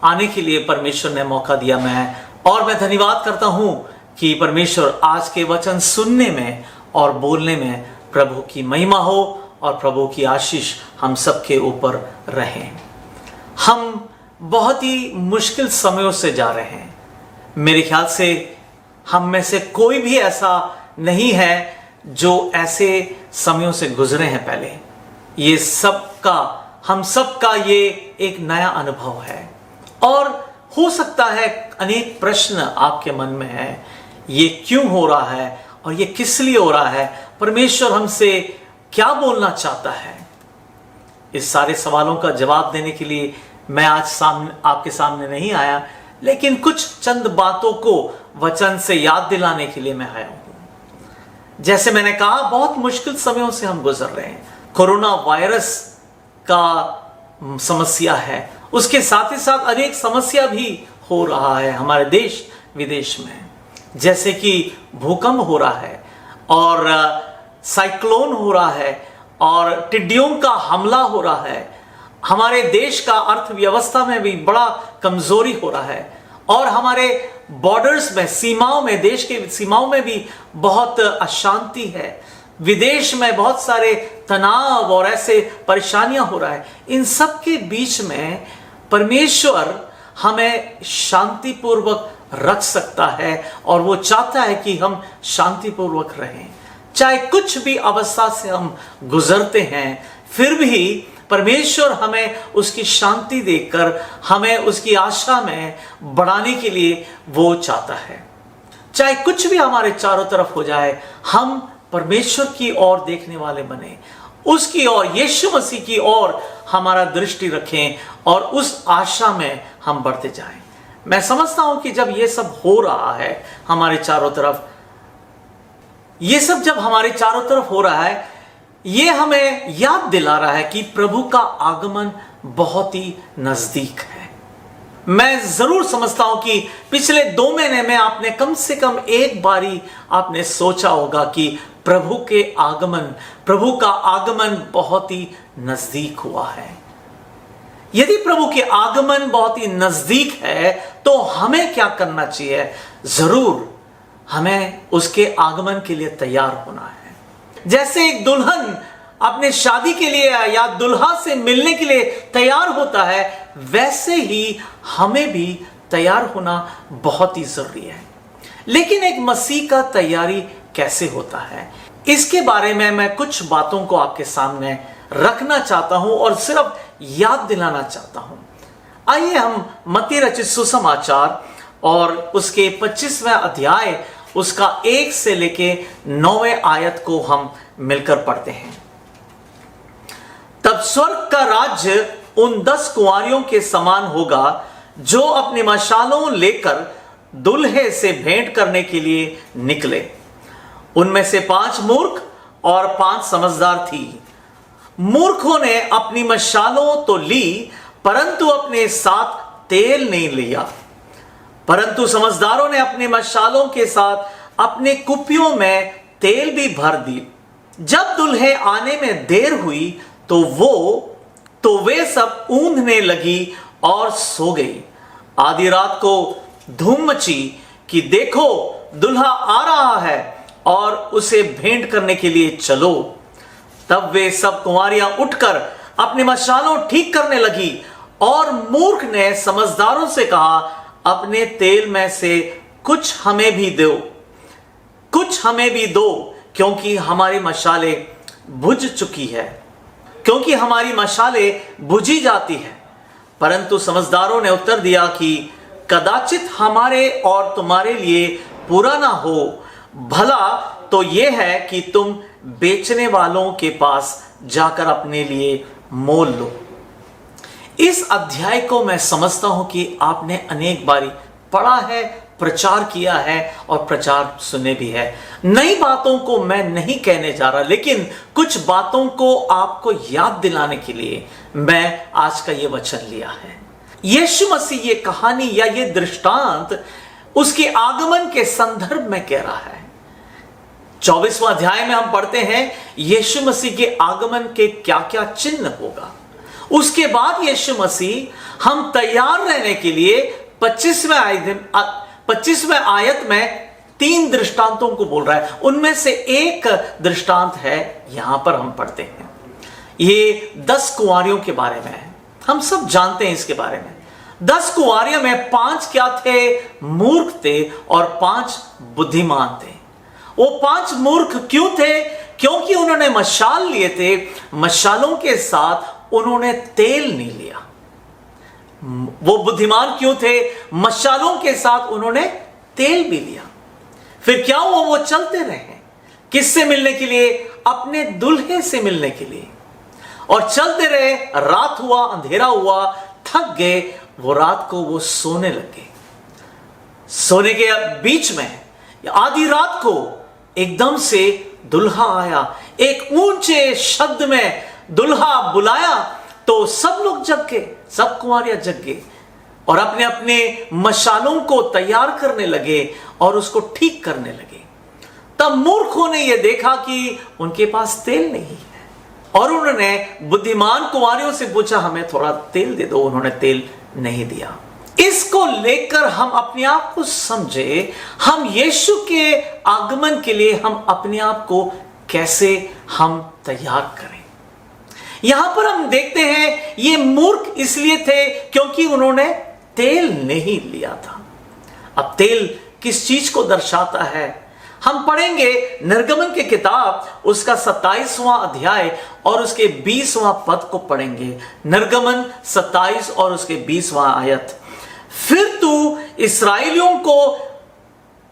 S6: आने के लिए परमेश्वर ने मौका दिया। मैं धन्यवाद करता हूँ कि परमेश्वर आज के वचन सुनने में और बोलने में प्रभु की महिमा हो और प्रभु की आशीष हम सबके ऊपर रहे। हम बहुत ही मुश्किल समयों से जा रहे हैं। मेरे ख्याल से हम में से कोई भी ऐसा नहीं है जो ऐसे समयों से गुजरे हैं पहले। ये सबका, हम सबका ये एक नया अनुभव है। और हो सकता है अनेक प्रश्न आपके मन में है, ये क्यों हो रहा है और ये किस लिए हो रहा है, परमेश्वर हमसे क्या बोलना चाहता है। इस सारे सवालों का जवाब देने के लिए मैं आज आपके सामने नहीं आया, लेकिन कुछ चंद बातों को वचन से याद दिलाने के लिए मैं आया हूं। जैसे मैंने कहा, बहुत मुश्किल समयों से हम गुजर रहे हैं। कोरोना वायरस का समस्या है, उसके साथ ही साथ अनेक समस्या भी हो रहा है हमारे देश विदेश में, जैसे कि भूकंप हो रहा है और साइक्लोन हो रहा है और टिड्डियों का हमला हो रहा है। हमारे देश का अर्थव्यवस्था में भी बड़ा कमजोरी हो रहा है और हमारे बॉर्डर्स में, सीमाओं में, देश के सीमाओं में भी बहुत अशांति है। विदेश में बहुत सारे तनाव और ऐसे परेशानियां हो रहा है। इन सब के बीच में परमेश्वर हमें शांतिपूर्वक रख सकता है और वो चाहता है कि हम शांतिपूर्वक रहें। चाहे कुछ भी अवस्था से हम गुजरते हैं, फिर भी परमेश्वर हमें उसकी शांति देकर हमें उसकी आशा में बढ़ाने के लिए वो चाहता है। चाहे कुछ भी हमारे चारों तरफ हो जाए, हम परमेश्वर की ओर देखने वाले बने, उसकी ओर, यीशु मसीह की ओर हमारा दृष्टि रखें और उस आशा में हम बढ़ते जाएं। मैं समझता हूं कि जब ये सब हो रहा है हमारे चारों तरफ, ये सब जब हमारे चारों तरफ हो रहा है, ये हमें याद दिला रहा है कि प्रभु का आगमन बहुत ही नजदीक है। मैं जरूर समझता हूं कि पिछले 2 महीने में आपने कम से कम एक बारी आपने सोचा होगा कि प्रभु का आगमन बहुत ही नजदीक हुआ है। यदि प्रभु के आगमन बहुत ही नजदीक है तो हमें क्या करना चाहिए? जरूर हमें उसके आगमन के लिए तैयार होना है। जैसे एक दुल्हन अपने शादी के लिए या दुल्हा से मिलने के लिए तैयार होता है, वैसे ही हमें भी तैयार होना बहुत ही जरूरी है। लेकिन एक मसीह का तैयारी कैसे होता है, इसके बारे में मैं कुछ बातों को आपके सामने रखना चाहता हूं और सिर्फ याद दिलाना चाहता हूं। आइए हम मत्ती रचित सुसमाचार और उसके 25वें अध्याय उसका 1 से लेके 9वें आयत को हम मिलकर पढ़ते हैं। तब स्वर्ग का राज्य उन 10 कुंवारियों के समान होगा जो अपनी मशालों लेकर दुल्हे से भेंट करने के लिए निकले। उनमें से 5 मूर्ख और 5 समझदार थी। मूर्खों ने अपनी मशालों तो ली, परंतु अपने साथ तेल नहीं लिया। परंतु समझदारों ने अपने मशालों के साथ अपने कुपियों में तेल भी भर दी। जब दुल्हे आने में देर हुई तो वे सब ऊँधने लगी और सो गई। आधी रात को धूम मची कि देखो दुल्हा आ रहा है और उसे भेंट करने के लिए चलो। तब वे सब कुंवारियां उठकर अपनी मशालों ठीक करने लगी। और मूर्ख ने समझदारों से कहा, अपने तेल में से कुछ हमें भी दो, क्योंकि हमारी मशालें बुझ चुकी है, क्योंकि हमारी मशालें बुझी जाती है। परंतु समझदारों ने उत्तर दिया कि कदाचित हमारे और तुम्हारे लिए पूरा ना हो, भला तो यह है कि तुम बेचने वालों के पास जाकर अपने लिए मोल लो। इस अध्याय को मैं समझता हूं कि आपने अनेक बारी पढ़ा है, प्रचार किया है और प्रचार सुने भी है। नई बातों को मैं नहीं कहने जा रहा, लेकिन कुछ बातों को आपको याद दिलाने के लिए मैं आज का ये वचन लिया है। यीशु मसीह ये कहानी या ये दृष्टांत उसके आगमन के संदर्भ में कह रहा है। 24वां अध्याय में हम पढ़ते हैं यीशु मसीह के आगमन के क्या क्या चिन्ह होगा। उसके बाद यीशु मसीह हम तैयार रहने के लिए 25वें आयत में 3 दृष्टांतों को बोल रहा है। उनमें से एक दृष्टांत है, यहां पर हम पढ़ते हैं, ये 10 कुंवारियों के बारे में है। हम सब जानते हैं इसके बारे में। 10 कुंवारियों में 5 क्या थे? मूर्ख थे और 5 बुद्धिमान थे। वो 5 मूर्ख क्यों थे? क्योंकि उन्होंने मशाल लिए थे, मशालों के साथ उन्होंने तेल नहीं लिया। वो बुद्धिमान क्यों थे? मशालों के साथ उन्होंने तेल भी लिया। फिर क्या हुआ? वो चलते रहे। किससे मिलने के लिए? अपने दुल्हे से मिलने के लिए। और चलते रहे, रात हुआ, अंधेरा हुआ, थक गए, वो रात को वो सोने लगे। सोने के बीच में आधी रात को एकदम से दुल्हा आया। एक ऊंचे शब्द में दुल्हा बुलाया तो सब लोग जग गए, सब कुंवारियां जग गए और अपने अपने मशालों को तैयार करने लगे और उसको ठीक करने लगे। तब मूर्खों ने यह देखा कि उनके पास तेल नहीं है और उन्होंने बुद्धिमान कुंवारियों से पूछा, हमें थोड़ा तेल दे दो। उन्होंने तेल नहीं दिया। इसको लेकर हम अपने आप को समझे, हम यीशु के आगमन के लिए हम अपने आप को कैसे हम तैयार करें। यहां पर हम देखते हैं ये मूर्ख इसलिए थे क्योंकि उन्होंने तेल नहीं लिया था। अब तेल किस चीज को दर्शाता है? हम पढ़ेंगे निर्गमन की किताब उसका 27वां अध्याय और उसके 20वां पद को पढ़ेंगे। निर्गमन 27 और उसके 20वां आयत। फिर तू इस्राएलियों को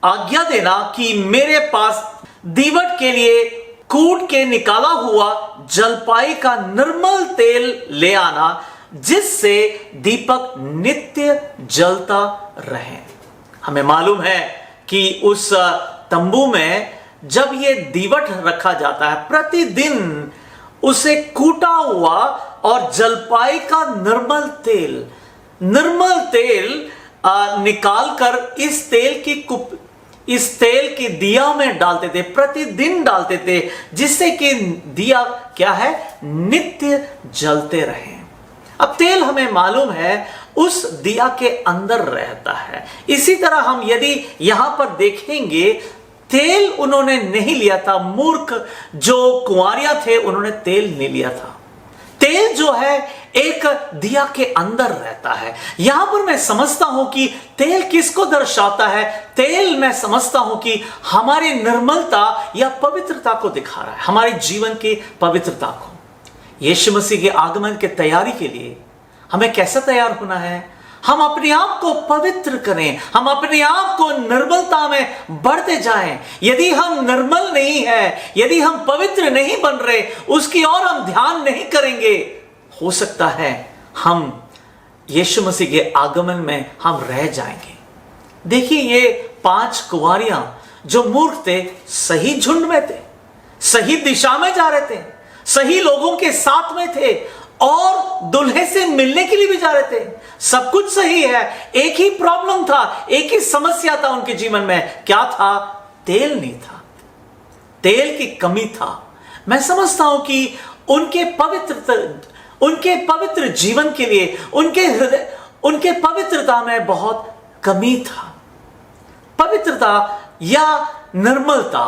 S6: आज्ञा देना कि मेरे पास दीवट के लिए कूट के निकाला हुआ जलपाई का निर्मल तेल ले आना, जिससे दीपक नित्य जलता रहे। हमें मालूम है कि उस तंबू में जब ये दीवट रखा जाता है, प्रतिदिन उसे कूटा हुआ और जलपाई का निर्मल तेल निकालकर इस तेल की इस तेल के दिया में डालते थे, प्रतिदिन डालते थे, जिससे कि दिया क्या है, नित्य जलते रहे। अब तेल हमें मालूम है उस दिया के अंदर रहता है। इसी तरह हम यदि यहां पर देखेंगे, तेल उन्होंने नहीं लिया था। मूर्ख जो कुंवारियां थे उन्होंने तेल नहीं लिया था। तेल जो है एक दिया के अंदर रहता है। यहां पर मैं समझता हूं कि तेल किसको दर्शाता है। तेल मैं समझता हूं कि हमारी निर्मलता या पवित्रता को दिखा रहा है, हमारे जीवन की पवित्रता को। यीशु मसीह के आगमन की तैयारी के लिए हमें कैसे तैयार होना है? हम अपने आप को पवित्र करें, हम अपने आप को निर्मलता में बढ़ते जाएं। यदि हम निर्मल नहीं है, यदि हम पवित्र नहीं बन रहे, उसकी ओर हम ध्यान नहीं करेंगे, हो सकता है हम यीशु मसीह के आगमन में हम रह जाएंगे। देखिए, ये 5 कुंवारियां जो मूर्ख थे, सही झुंड में थे, सही दिशा में जा रहे थे, सही लोगों के साथ में थे और दुल्हे से मिलने के लिए भी जा रहे थे। सब कुछ सही है, एक ही प्रॉब्लम था, एक ही समस्या था उनके जीवन में। क्या था? तेल नहीं था, तेल की कमी था। मैं समझता हूं कि उनके पवित्र जीवन के लिए उनके पवित्रता में बहुत कमी था। पवित्रता या निर्मलता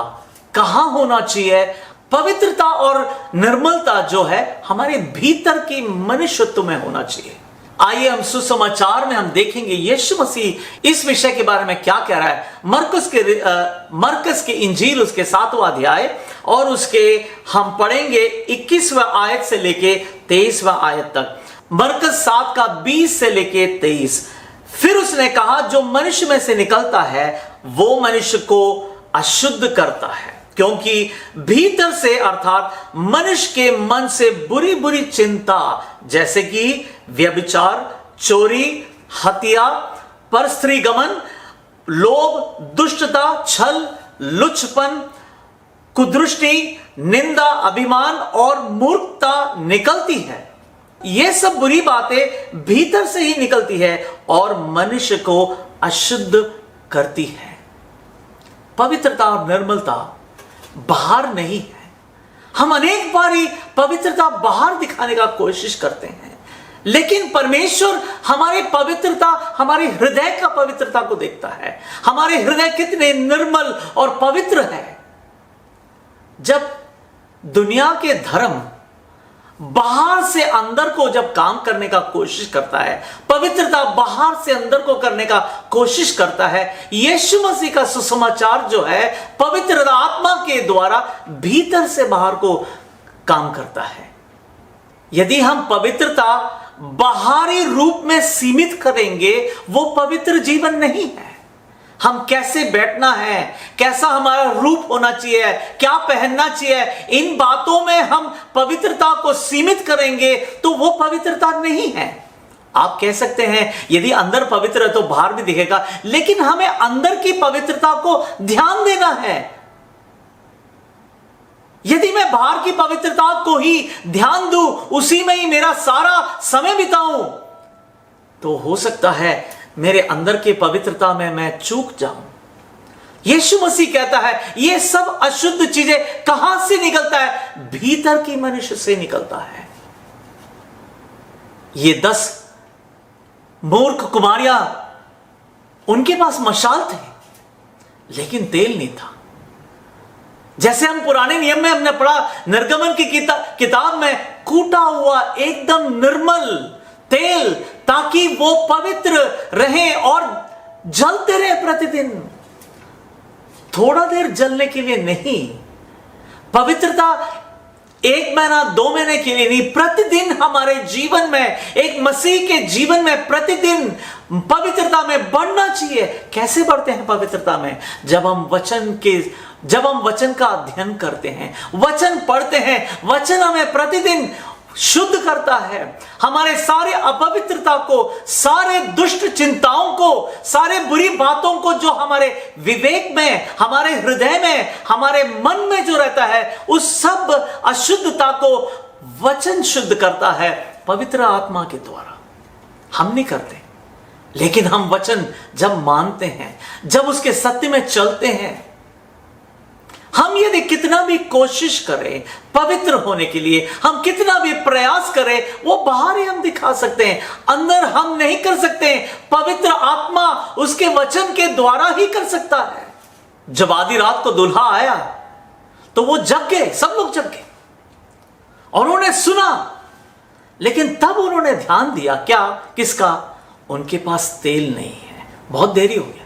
S6: कहां होना चाहिए? पवित्रता और निर्मलता जो है हमारे भीतर की मनुष्यत्व में होना चाहिए। आइए हम सुसमाचार में हम देखेंगे यीशु मसीह इस विषय के बारे में क्या कह रहा है। मरकस की इंजील उसके 7वां अध्याय और उसके हम पढ़ेंगे 21वां आयत से लेके 23वां आयत तक। मरकस 7 का 20 से लेके 23। फिर उसने कहा, जो मनुष्य में से निकलता है वो मनुष्य को अशुद्ध करता है, क्योंकि भीतर से अर्थात मनुष्य के मन से बुरी बुरी चिंता, जैसे कि व्यभिचार, चोरी, हत्या, परस्त्रीगमन, लोभ, दुष्टता, छल, लुच्चपन, कुदृष्टि, निंदा, अभिमान और मूर्खता निकलती है। यह सब बुरी बातें भीतर से ही निकलती है और मनुष्य को अशुद्ध करती है। पवित्रता और निर्मलता बाहर नहीं है। हम अनेक बार ही पवित्रता बाहर दिखाने का कोशिश करते हैं, लेकिन परमेश्वर हमारी पवित्रता, हमारे हृदय का पवित्रता को देखता है। हमारे हृदय कितने निर्मल और पवित्र है। जब दुनिया के धर्म बाहर से अंदर को जब काम करने का कोशिश करता है, पवित्रता बाहर से अंदर को करने का कोशिश करता है, यीशु मसीह का सुसमाचार जो है पवित्र आत्मा के द्वारा भीतर से बाहर को काम करता है। यदि हम पवित्रता बाहरी रूप में सीमित करेंगे, वो पवित्र जीवन नहीं है। हम कैसे बैठना है, कैसा हमारा रूप होना चाहिए, क्या पहनना चाहिए, इन बातों में हम पवित्रता को सीमित करेंगे तो वो पवित्रता नहीं है। आप कह सकते हैं यदि अंदर पवित्र है तो बाहर भी दिखेगा, लेकिन हमें अंदर की पवित्रता को ध्यान देना है। यदि मैं बाहर की पवित्रता को ही ध्यान दूं, उसी में ही मेरा सारा समय बिताऊं, तो हो सकता है मेरे अंदर की पवित्रता में मैं चूक जाऊं। यीशु मसीह कहता है ये सब अशुद्ध चीजें कहां से निकलता है? भीतर की मनुष्य से निकलता है। ये 10 मूर्ख कुमारियां, उनके पास मशाल थे लेकिन तेल नहीं था। जैसे हम पुराने नियम में हमने पढ़ा, निर्गमन की किताब में कूटा हुआ एकदम निर्मल तेल, ताकि वो पवित्र रहे और जलते रहे प्रतिदिन। थोड़ा देर जलने के लिए नहीं, पवित्रता 1 महीना 2 महीने के लिए नहीं, प्रतिदिन हमारे जीवन में, एक मसीह के जीवन में प्रतिदिन पवित्रता में बढ़ना चाहिए। कैसे बढ़ते हैं पवित्रता में? जब हम वचन का अध्ययन करते हैं, वचन पढ़ते हैं, वचन हमें प्रतिदिन शुद्ध करता है। हमारे सारे अपवित्रता को, सारे दुष्ट चिंताओं को, सारे बुरी बातों को जो हमारे विवेक में, हमारे हृदय में, हमारे मन में जो रहता है, उस सब अशुद्धता को वचन शुद्ध करता है पवित्र आत्मा के द्वारा। हम नहीं करते। लेकिन हम वचन जब मानते हैं, जब उसके सत्य में चलते हैं, हम यदि कितना भी कोशिश करें पवित्र होने के लिए, हम कितना भी प्रयास करें, वो बाहर ही हम दिखा सकते हैं, अंदर हम नहीं कर सकते। पवित्र आत्मा उसके वचन के द्वारा ही कर सकता है। जब आधी रात को दूल्हा आया तो वो जग गए, सब लोग जग गए और उन्होंने सुना, लेकिन तब उन्होंने ध्यान दिया क्या, किसका? उनके पास तेल नहीं है, बहुत देरी हो गया।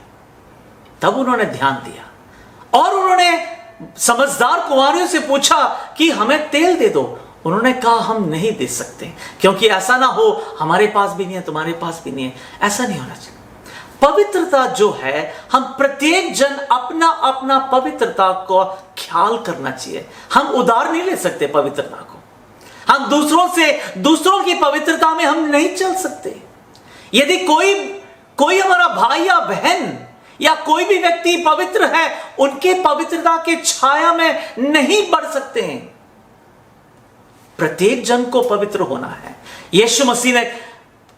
S6: तब उन्होंने ध्यान दिया और उन्होंने समझदार कुंवारियों से पूछा कि हमें तेल दे दो। उन्होंने कहा हम नहीं दे सकते, क्योंकि ऐसा ना हो हमारे पास भी नहीं है, तुम्हारे पास भी नहीं है, ऐसा नहीं होना चाहिए। पवित्रता जो है, हम प्रत्येक जन अपना अपना पवित्रता को ख्याल करना चाहिए। हम उधार नहीं ले सकते पवित्रता को, हम दूसरों की पवित्रता में हम नहीं चल सकते। यदि कोई हमारा भाई या बहन या कोई भी व्यक्ति पवित्र है, उनके पवित्रता के छाया में नहीं बढ़ सकते हैं। प्रत्येक जन को पवित्र होना है। यीशु मसीह ने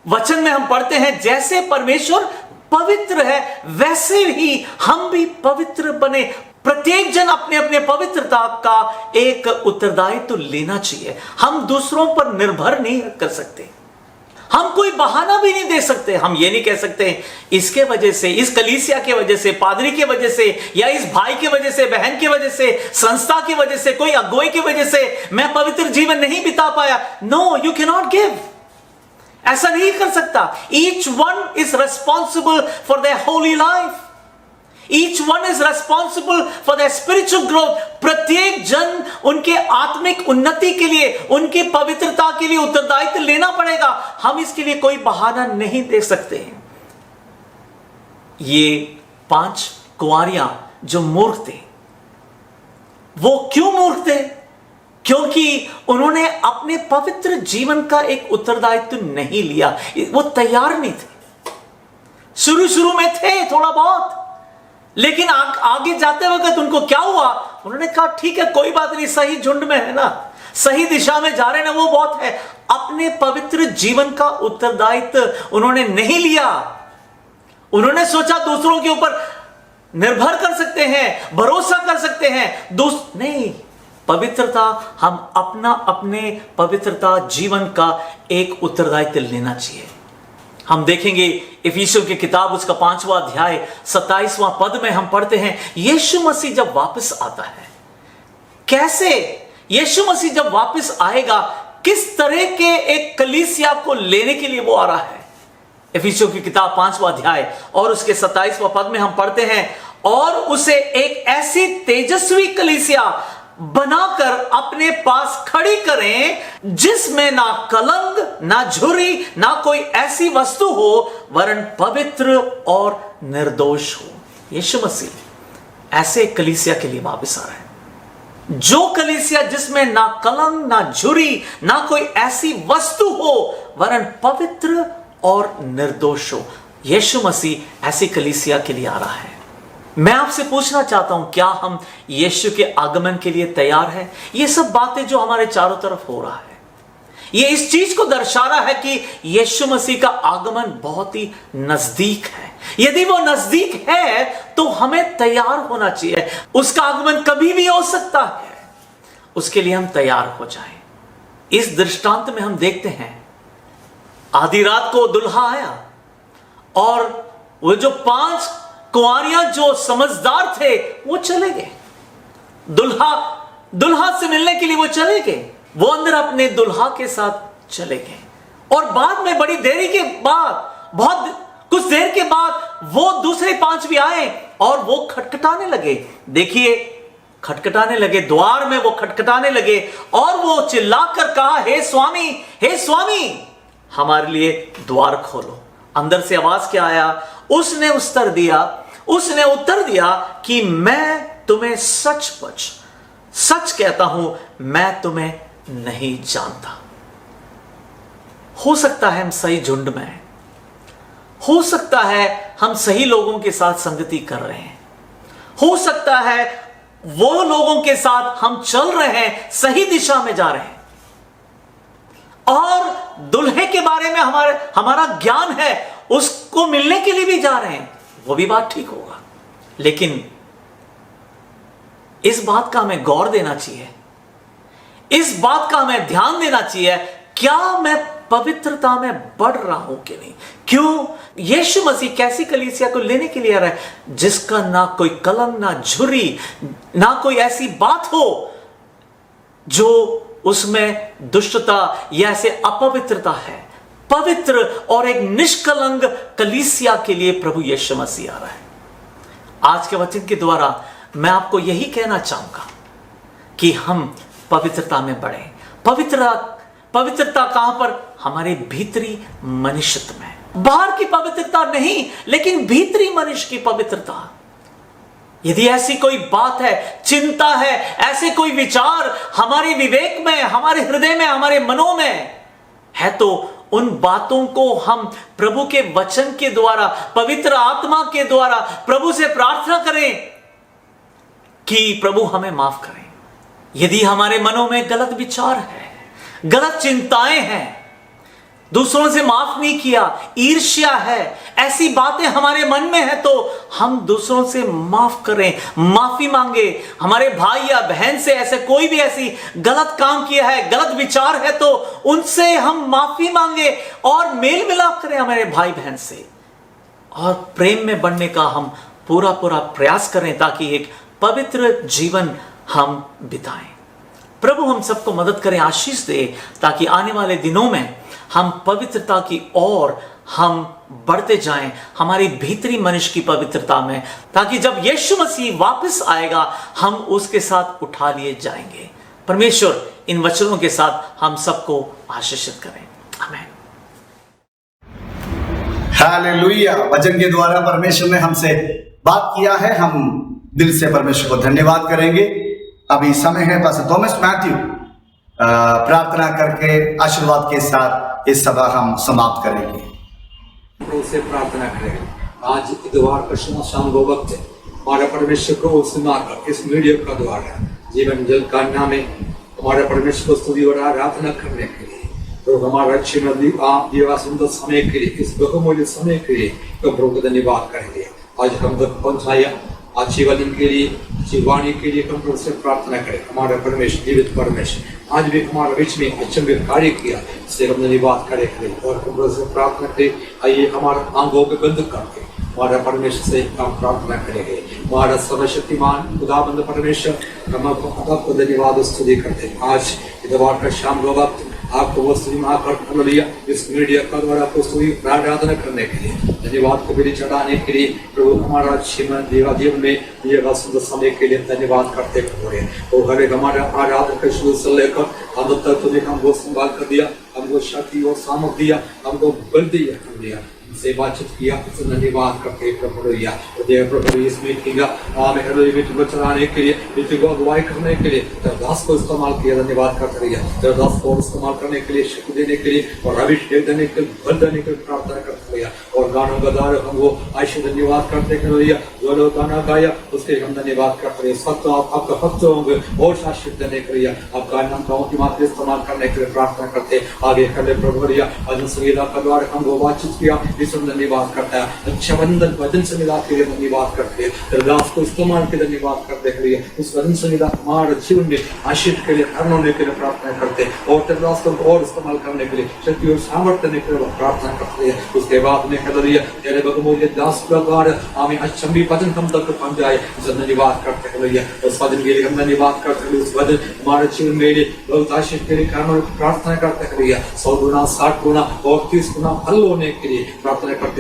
S6: वचन में हम पढ़ते हैं, जैसे परमेश्वर पवित्र है वैसे ही हम भी पवित्र बने। प्रत्येक जन अपने अपने पवित्रता का एक उत्तरदायित्व लेना चाहिए। हम दूसरों पर निर्भर नहीं कर सकते, हम कोई बहाना भी नहीं दे सकते। हम ये नहीं कह सकते इसके वजह से, इस कलीसिया के वजह से, पादरी के वजह से, या इस भाई की वजह से, बहन की वजह से, संस्था की वजह से, कोई अगुवाई की वजह से मैं पवित्र जीवन नहीं बिता पाया। No, you can not give. ऐसा नहीं कर सकता। Each one is responsible for their holy life. Each one is responsible for their spiritual growth. प्रत्येक जन उनके आत्मिक उन्नति के लिए, उनकी पवित्रता के लिए उत्तरदायित्व लेना पड़ेगा। हम इसके लिए कोई बहाना नहीं दे सकते। ये 5 कुंवारियां जो मूर्ख थे, वो क्यों मूर्ख थे? क्योंकि उन्होंने अपने पवित्र जीवन का एक उत्तरदायित्व नहीं लिया। वो तैयार नहीं थे। शुरू में थे थोड़ा बहुत, लेकिन आगे जाते वक्त उनको क्या हुआ? उन्होंने कहा ठीक है, कोई बात नहीं, सही झुंड में है ना, सही दिशा में जा रहे हैं, वो बहुत है। अपने पवित्र जीवन का उत्तरदायित्व उन्होंने नहीं लिया। उन्होंने सोचा दूसरों के ऊपर निर्भर कर सकते हैं, भरोसा कर सकते हैं। नहीं, पवित्रता, हम अपने पवित्रता जीवन का एक उत्तरदायित्व लेना चाहिए। हम देखेंगे इफिसियों की किताब उसका 5वां अध्याय 27वां पद में हम पढ़ते हैं, यीशु मसीह जब वापस आता है, कैसे यीशु मसीह जब वापस आएगा, किस तरह के एक कलीसिया को लेने के लिए वो आ रहा है। इफिसियों की किताब 5वां अध्याय और उसके 27वां पद में हम पढ़ते हैं, और उसे एक ऐसी तेजस्वी कलीसिया बनाकर अपने पास खड़ी करें, जिसमें ना कलंक, ना झुर्री, ना कोई ऐसी वस्तु हो, वरन पवित्र और निर्दोष हो। यीशु मसीह ऐसे कलीसिया के लिए वापस आ रहा है, जो कलीसिया जिसमें ना कलंक, ना झुर्री, ना कोई ऐसी वस्तु हो, वरन पवित्र और निर्दोष हो। यीशु मसीह ऐसी कलीसिया के लिए आ रहा है। मैं आपसे पूछना चाहता हूं, क्या हम यीशु के आगमन के लिए तैयार हैं? ये सब बातें जो हमारे चारों तरफ हो रहा है, ये इस चीज को दर्शा रहा है कि यीशु मसीह का आगमन बहुत ही नजदीक है। यदि वो नजदीक है तो हमें तैयार होना चाहिए। उसका आगमन कभी भी हो सकता है, उसके लिए हम तैयार हो जाएं। इस दृष्टांत में हम देखते हैं, आधी रात को दुल्हा आया और वो जो 5 कुंवारियां जो समझदार थे वो चले गए, दुल्हा से मिलने के लिए वो चले गए। वो अंदर अपने दुल्हा के साथ चले गए, और बाद में बड़ी देरी के बाद, बहुत कुछ देर के बाद वो दूसरे 5 भी आए और वो खटखटाने लगे। देखिए, खटखटाने लगे, द्वार में वो खटखटाने लगे और वो चिल्लाकर कहा, हे स्वामी, हमारे लिए द्वार खोलो। अंदर से आवाज क्या आया? उसने उत्तर दिया कि मैं तुम्हें सच कहता हूं, मैं तुम्हें नहीं जानता। हो सकता है हम सही झुंड में हैं, हो सकता है हम सही लोगों के साथ संगति कर रहे हैं, हो सकता है वो लोगों के साथ हम चल रहे हैं, सही दिशा में जा रहे हैं, और दुल्हे के बारे में हमारा ज्ञान है, उसको मिलने के लिए भी जा रहे हैं, वो भी बात ठीक होगा, लेकिन इस बात का हमें गौर देना चाहिए, इस बात का हमें ध्यान देना चाहिए, क्या मैं पवित्रता में बढ़ रहा हूं कि नहीं? क्यों? यीशु मसीह कैसी कलीसिया को लेने के लिए आ रहा है जिसका ना कोई कलंक, ना झुर्री, ना कोई ऐसी बात हो जो उसमें दुष्टता या ऐसे अपवित्रता है। पवित्र और एक निष्कलंक कलीसिया के लिए प्रभु यीशु मसीह आ रहा है। आज के वचन के द्वारा मैं आपको यही कहना चाहूंगा कि हम पवित्रता में बढ़ें। पवित्रता कहां पर? हमारे भीतरी मनुष्यत्व में। बाहर की पवित्रता नहीं, लेकिन भीतरी मनुष्य की पवित्रता। यदि ऐसी कोई बात है, चिंता है, ऐसे कोई विचार हमारे विवेक में, हमारे हृदय में, हमारे मनों में है, तो उन बातों को हम प्रभु के वचन के द्वारा, पवित्र आत्मा के द्वारा प्रभु से प्रार्थना करें कि प्रभु हमें माफ करें। यदि हमारे मनों में गलत विचार है, गलत चिंताएं हैं, दूसरों से माफ नहीं किया, ईर्ष्या है, ऐसी बातें हमारे मन में है, तो हम दूसरों से माफ करें, माफी मांगे। हमारे भाई या बहन से ऐसे कोई भी ऐसी गलत काम किया है, गलत विचार है, तो उनसे हम माफी मांगे और मेल मिलाप करें हमारे भाई बहन से, और प्रेम में बढ़ने का हम पूरा प्रयास करें ताकि एक पवित्र जीवन हम बिताएं। प्रभु हम सबको मदद करें, आशीष दे, ताकि आने वाले दिनों में हम पवित्रता की ओर हम बढ़ते जाएं, हमारी भीतरी मनुष्य की पवित्रता में, ताकि जब यीशु मसीह वापस आएगा हम उसके साथ उठा लिए जाएंगे। परमेश्वर इन वचनों के साथ हम सबको आशीषित करें। आमीन।
S1: हालेलुया। वचन के द्वारा परमेश्वर ने हमसे बात किया है, हम दिल से परमेश्वर को धन्यवाद करेंगे। अभी समय है पास्टर थॉमस मैथ्यू प्रार्थना करके आशीर्वाद के साथ इस सभा हम समाप्त करेंगे।
S7: प्रभु से प्रार्थना करेंगे। आज इतवार का शाम को वक्त है, हमारा परमेश्वर को सुनाकर इस मीडिया का द्वारा जीवन जल का नाम में हमारे परमेश्वर को स्तुति और आराधना करने के लिए, तो हमारा अच्छी नदी आप दिया सुंदर समय के लिए, इस बहुमूल्य समय के लिए तो प्रभु को धन्यवाद करेंगे। आज हम तक पहुंचाया अच्छी वचन के लिए, अच्छी वाणी के लिए हम प्रभु से प्रार्थना करें। हमारा परमेश्वर, जीवित परमेश्वर, आज भी हमारे बीच में अचंभे कार्य किया, इससे हम धन्यवाद करें और प्रभु से प्रार्थना करें। आइए हमारे आंखों को बंद करके हमारा परमेश्वर से हम प्रार्थना करेंगे। हमारा सर्वशक्तिमान खुदाबंद परमेश्वर, हम आपको धन्यवाद स्तुति करते हैं। आज इतवार का शाम को वक्त आपको वो स्तुति महाकर लिया, इस मीडिया का द्वारा आपको स्तुति आराधना करने के लिए, धन्यवाद को भी चढ़ाने के लिए प्रभु हमारा जीवन जीवन में दिएगा सुंदर समय के लिए धन्यवाद करते हुए, वो हर एक हमारा आराधना के शुरू से लेकर अंत तक तुझे हमको संभाल कर दिया, हमको शक्ति और सामर्थ दिया, हमको बल दिया, से बातचीत किया, धन्यवाद करते प्रभु लिया। प्रभु इस मीटिंग मीटिंग को चलाने के लिए, मीटिंग को अगुवाई करने के लिए दास को इस्तेमाल किया, धन्यवाद करते रहिए। दास को इस्तेमाल करने के लिए, शक्ति देने के लिए और अभिषेक देने के लिए, बल देने के लिए प्रार्थना करते रहिए। और गानों का द्वारा हम वो आयशा धन्यवाद करते रहिए, जो लोग गाना गाया उसके हम धन्यवाद करते रहिए। सत्य आपका भक्त होंगे और शासित देने के लिए आपका नाम गाँव की मात्र इस्तेमाल करने के लिए प्रार्थना करते आगे कर प्रभु लिया। भजन संगीता का द्वारा हम वो बातचीत किया, धन्यवाद करता है। अच्छा वंदन वचन संहिता के लिए धन्यवाद करते हैं, दास को इस्तेमाल के धन्यवाद करते हैं। उस वचन संहिता हमारे जीवन में आशीष के लिए धर्म होने के लिए प्रार्थना करते हैं और दास को और इस्तेमाल करने के लिए शक्ति और सामर्थ्य देने के लिए प्रार्थना करते हैं। उसके बाद में कह दिया तेरे बहुमूल्य दास का द्वारा हमें अच्छा भी वचन हम तक पहुंच जाए, धन्यवाद करते हैं भैया। उस वचन के लिए हम धन्यवाद करते हैं। उस वचन हमारे जीवन में बहुत आशीष के लिए प्रार्थना करते हैं भैया। 100 गुना 60 गुना और 30 गुना फल होने के लिए प्रार्थना करते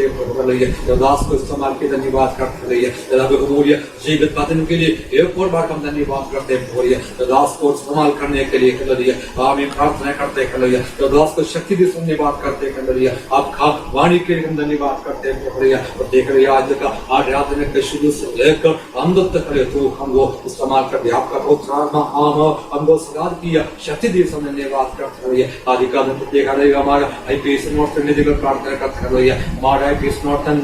S7: दास को इस्तेमाल के धन्यवाद करते रहिए। जीवित वचन के लिए एक और बार हम धन्यवाद करते हैं। दास को इस्तेमाल करने के लिए हमें प्रार्थना करते हैं। दास को शक्ति भी धन्यवाद करते हैं। आपका वाणी के लिए हम धन्यवाद करते हैं। और देख रही आज का आराधना के शुरू से लेकर अंत तक तो हम वो इस्तेमाल करते आपका बहुत हमको सगार किया, शक्ति दी धन्यवाद करते रहिए। आदि का देखा रहेगा हमारा IPC नॉर्थ प्रार्थना करते रहिए। हमारा IPC नॉर्थन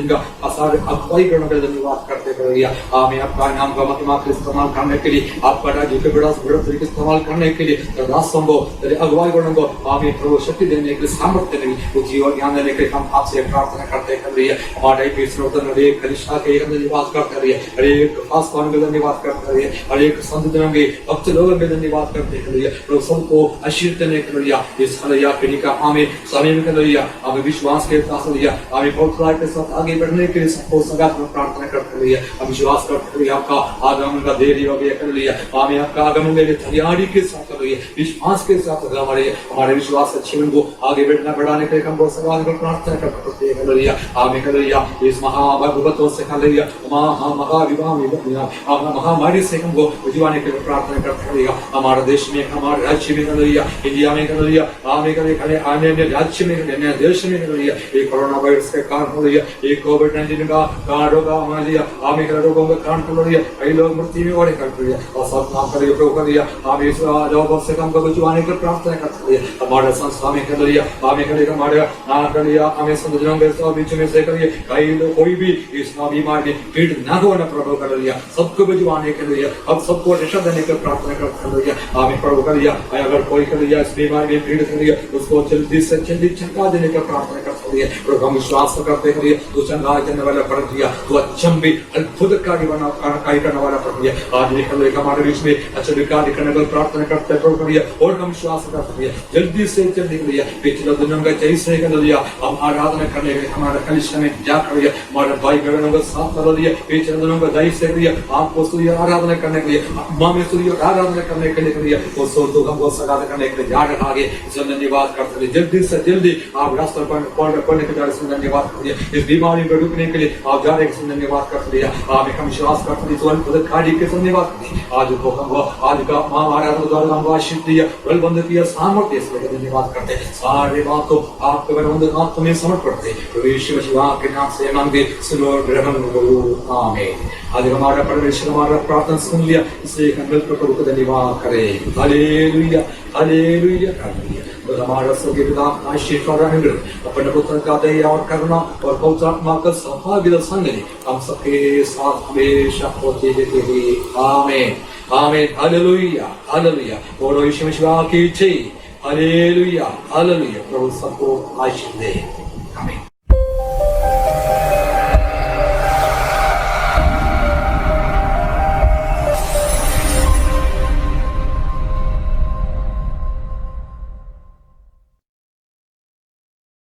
S7: का आसार अगुवाई करने के धन्यवाद करते रहिए। हमें आपका नाम का मतलब इस्तेमाल करने के लिए, आपका राज्य के बड़ा तरीके इस्तेमाल करने के लिए दासों को अगुवाई करने को हमें प्रभु शक्ति देने के लिए, सामर्थ्य देने, जीवन ज्ञान देने के लिए हम आपसे प्रार्थना करते हैं भैया हमारे हर एक कलिशा के अंदर निवास करते रहिए हर एक खास कौन के अंदर निवास करते रहिए हर एक संत जनों के भक्त लोगों के अंदर निवास करते हैं भैया प्रभु सबको आशीष देने के भैया इस हलैया पीढ़ी का हमें समय में भैया हमें विश्वास के साथ भैया हमें पवित्र के साथ आगे बढ़ने के लिए सबको संगात में प्रार्थना करते रहिए हम विश्वास करते रहिए आपका आगमन का देरी हो गया कर लिया हमें आपका आगमन के लिए तैयारी के साथ कर रही है विश्वास के साथ हमारे विश्वास के जीवन को आगे बढ़ना बढ़ाने के लिए हम बहुत संगात में प्रार्थना करते हैं कर लिया हमें कर लिया इस महाभगवतों से कर लिया महामारी से हमको जीवाने के लिए प्रार्थना करते रहिए हमारे देश में हमारे राज्य में कर लिया इंडिया में कर लिया हमें कर आने राज्य में कर देश में कर लिया एक कोरोना वायरस के कारण हो रही है एक कोविड-19 का कारण होगा हमारे लिए हमें कर रोगों का कारण हो रही है कई लोग मृत्यु में और कर रही है और सब नाम कर प्रभु कर दिया हमें इस लोगों से हमको जीवाने की प्रार्थना करते हैं हमारे संस्था में कर लिया हमें कर हमारे नाम कर लिया हमें समझने के सब बीच में से करिए कई लोग कोई भी इस बीमारी में पीड़ ना हो ना प्रभु कर लिया सबको भिजवाने के लिए अब सबको रक्षा देने की प्रार्थना करते रहिए हमें प्रभु कर लिया अगर कोई कर लिया इस बीमारी में पीड़ कर लिया उसको जल्दी से जल्दी चंगा देने की प्रार्थना करते रहिए प्रभु हम विश्वास करते रहिए तो चंगा देने वाला पड़ दिया तो अचंबे अद्भुतकारी बना कार्य करने वाला पड़ दिया आज निकल हमारे बीच में अच्छा कार्य करने की प्रार्थना करते प्रभु कर लिया और हम विश्वास करते रहिए जल्दी से जल्दी कर लिया पिछले दिनों का जैसे कर लिया हम आराधना करने के हमारे कलिशा में जा कर लिया हमारे भाई बहनों का साथ कर लिया पिछले दिनों का जैसे कर लिया आपको स्तुति आराधना करने के लिए माँ में स्तुति आराधना करने के लिए कर लिया वो सो तो हमको सगाद करने के लिए जा रखा आगे धन्यवाद करते रहिए जल्दी से जल्दी आप रास्ते पर पढ़ने के जा रहे धन्यवाद करिए इस बीमारी को रुकने के लिए आप जा रहे धन्यवाद करते रहिए आप हम विश्वास करते रहिए तुरंत पद कार्य के धन्यवाद करिए आज को हमको आज का माँ आराधना द्वारा हमको आशीष दिया बलबंद किया सामर्थ्य इसलिए धन्यवाद करते हैं सारे बातों आपके बलबंद हाथ में समर्पण करते प्रवेश शिवा के नाम से मांगते सुनो ग्रहण करो आमीन आज हमारा परमेश्वर हमारा प्रार्थना सुन लिया इसलिए हम मिलकर प्रभु का धन्यवाद करें हालेलुया हालेलुया हालेलुया तो हमारा स्वर्गीय पिता आशीष और अनुग्रह अपने पुत्र का दया और करुणा और पवित्र आत्मा का सौभाग्य संग हम सबके साथ हमेशा होते रहते आमीन आमीन हालेलुया हालेलुया और यीशु मसीह की जय हालेलुया हालेलुया प्रभु सबको आशीष दे।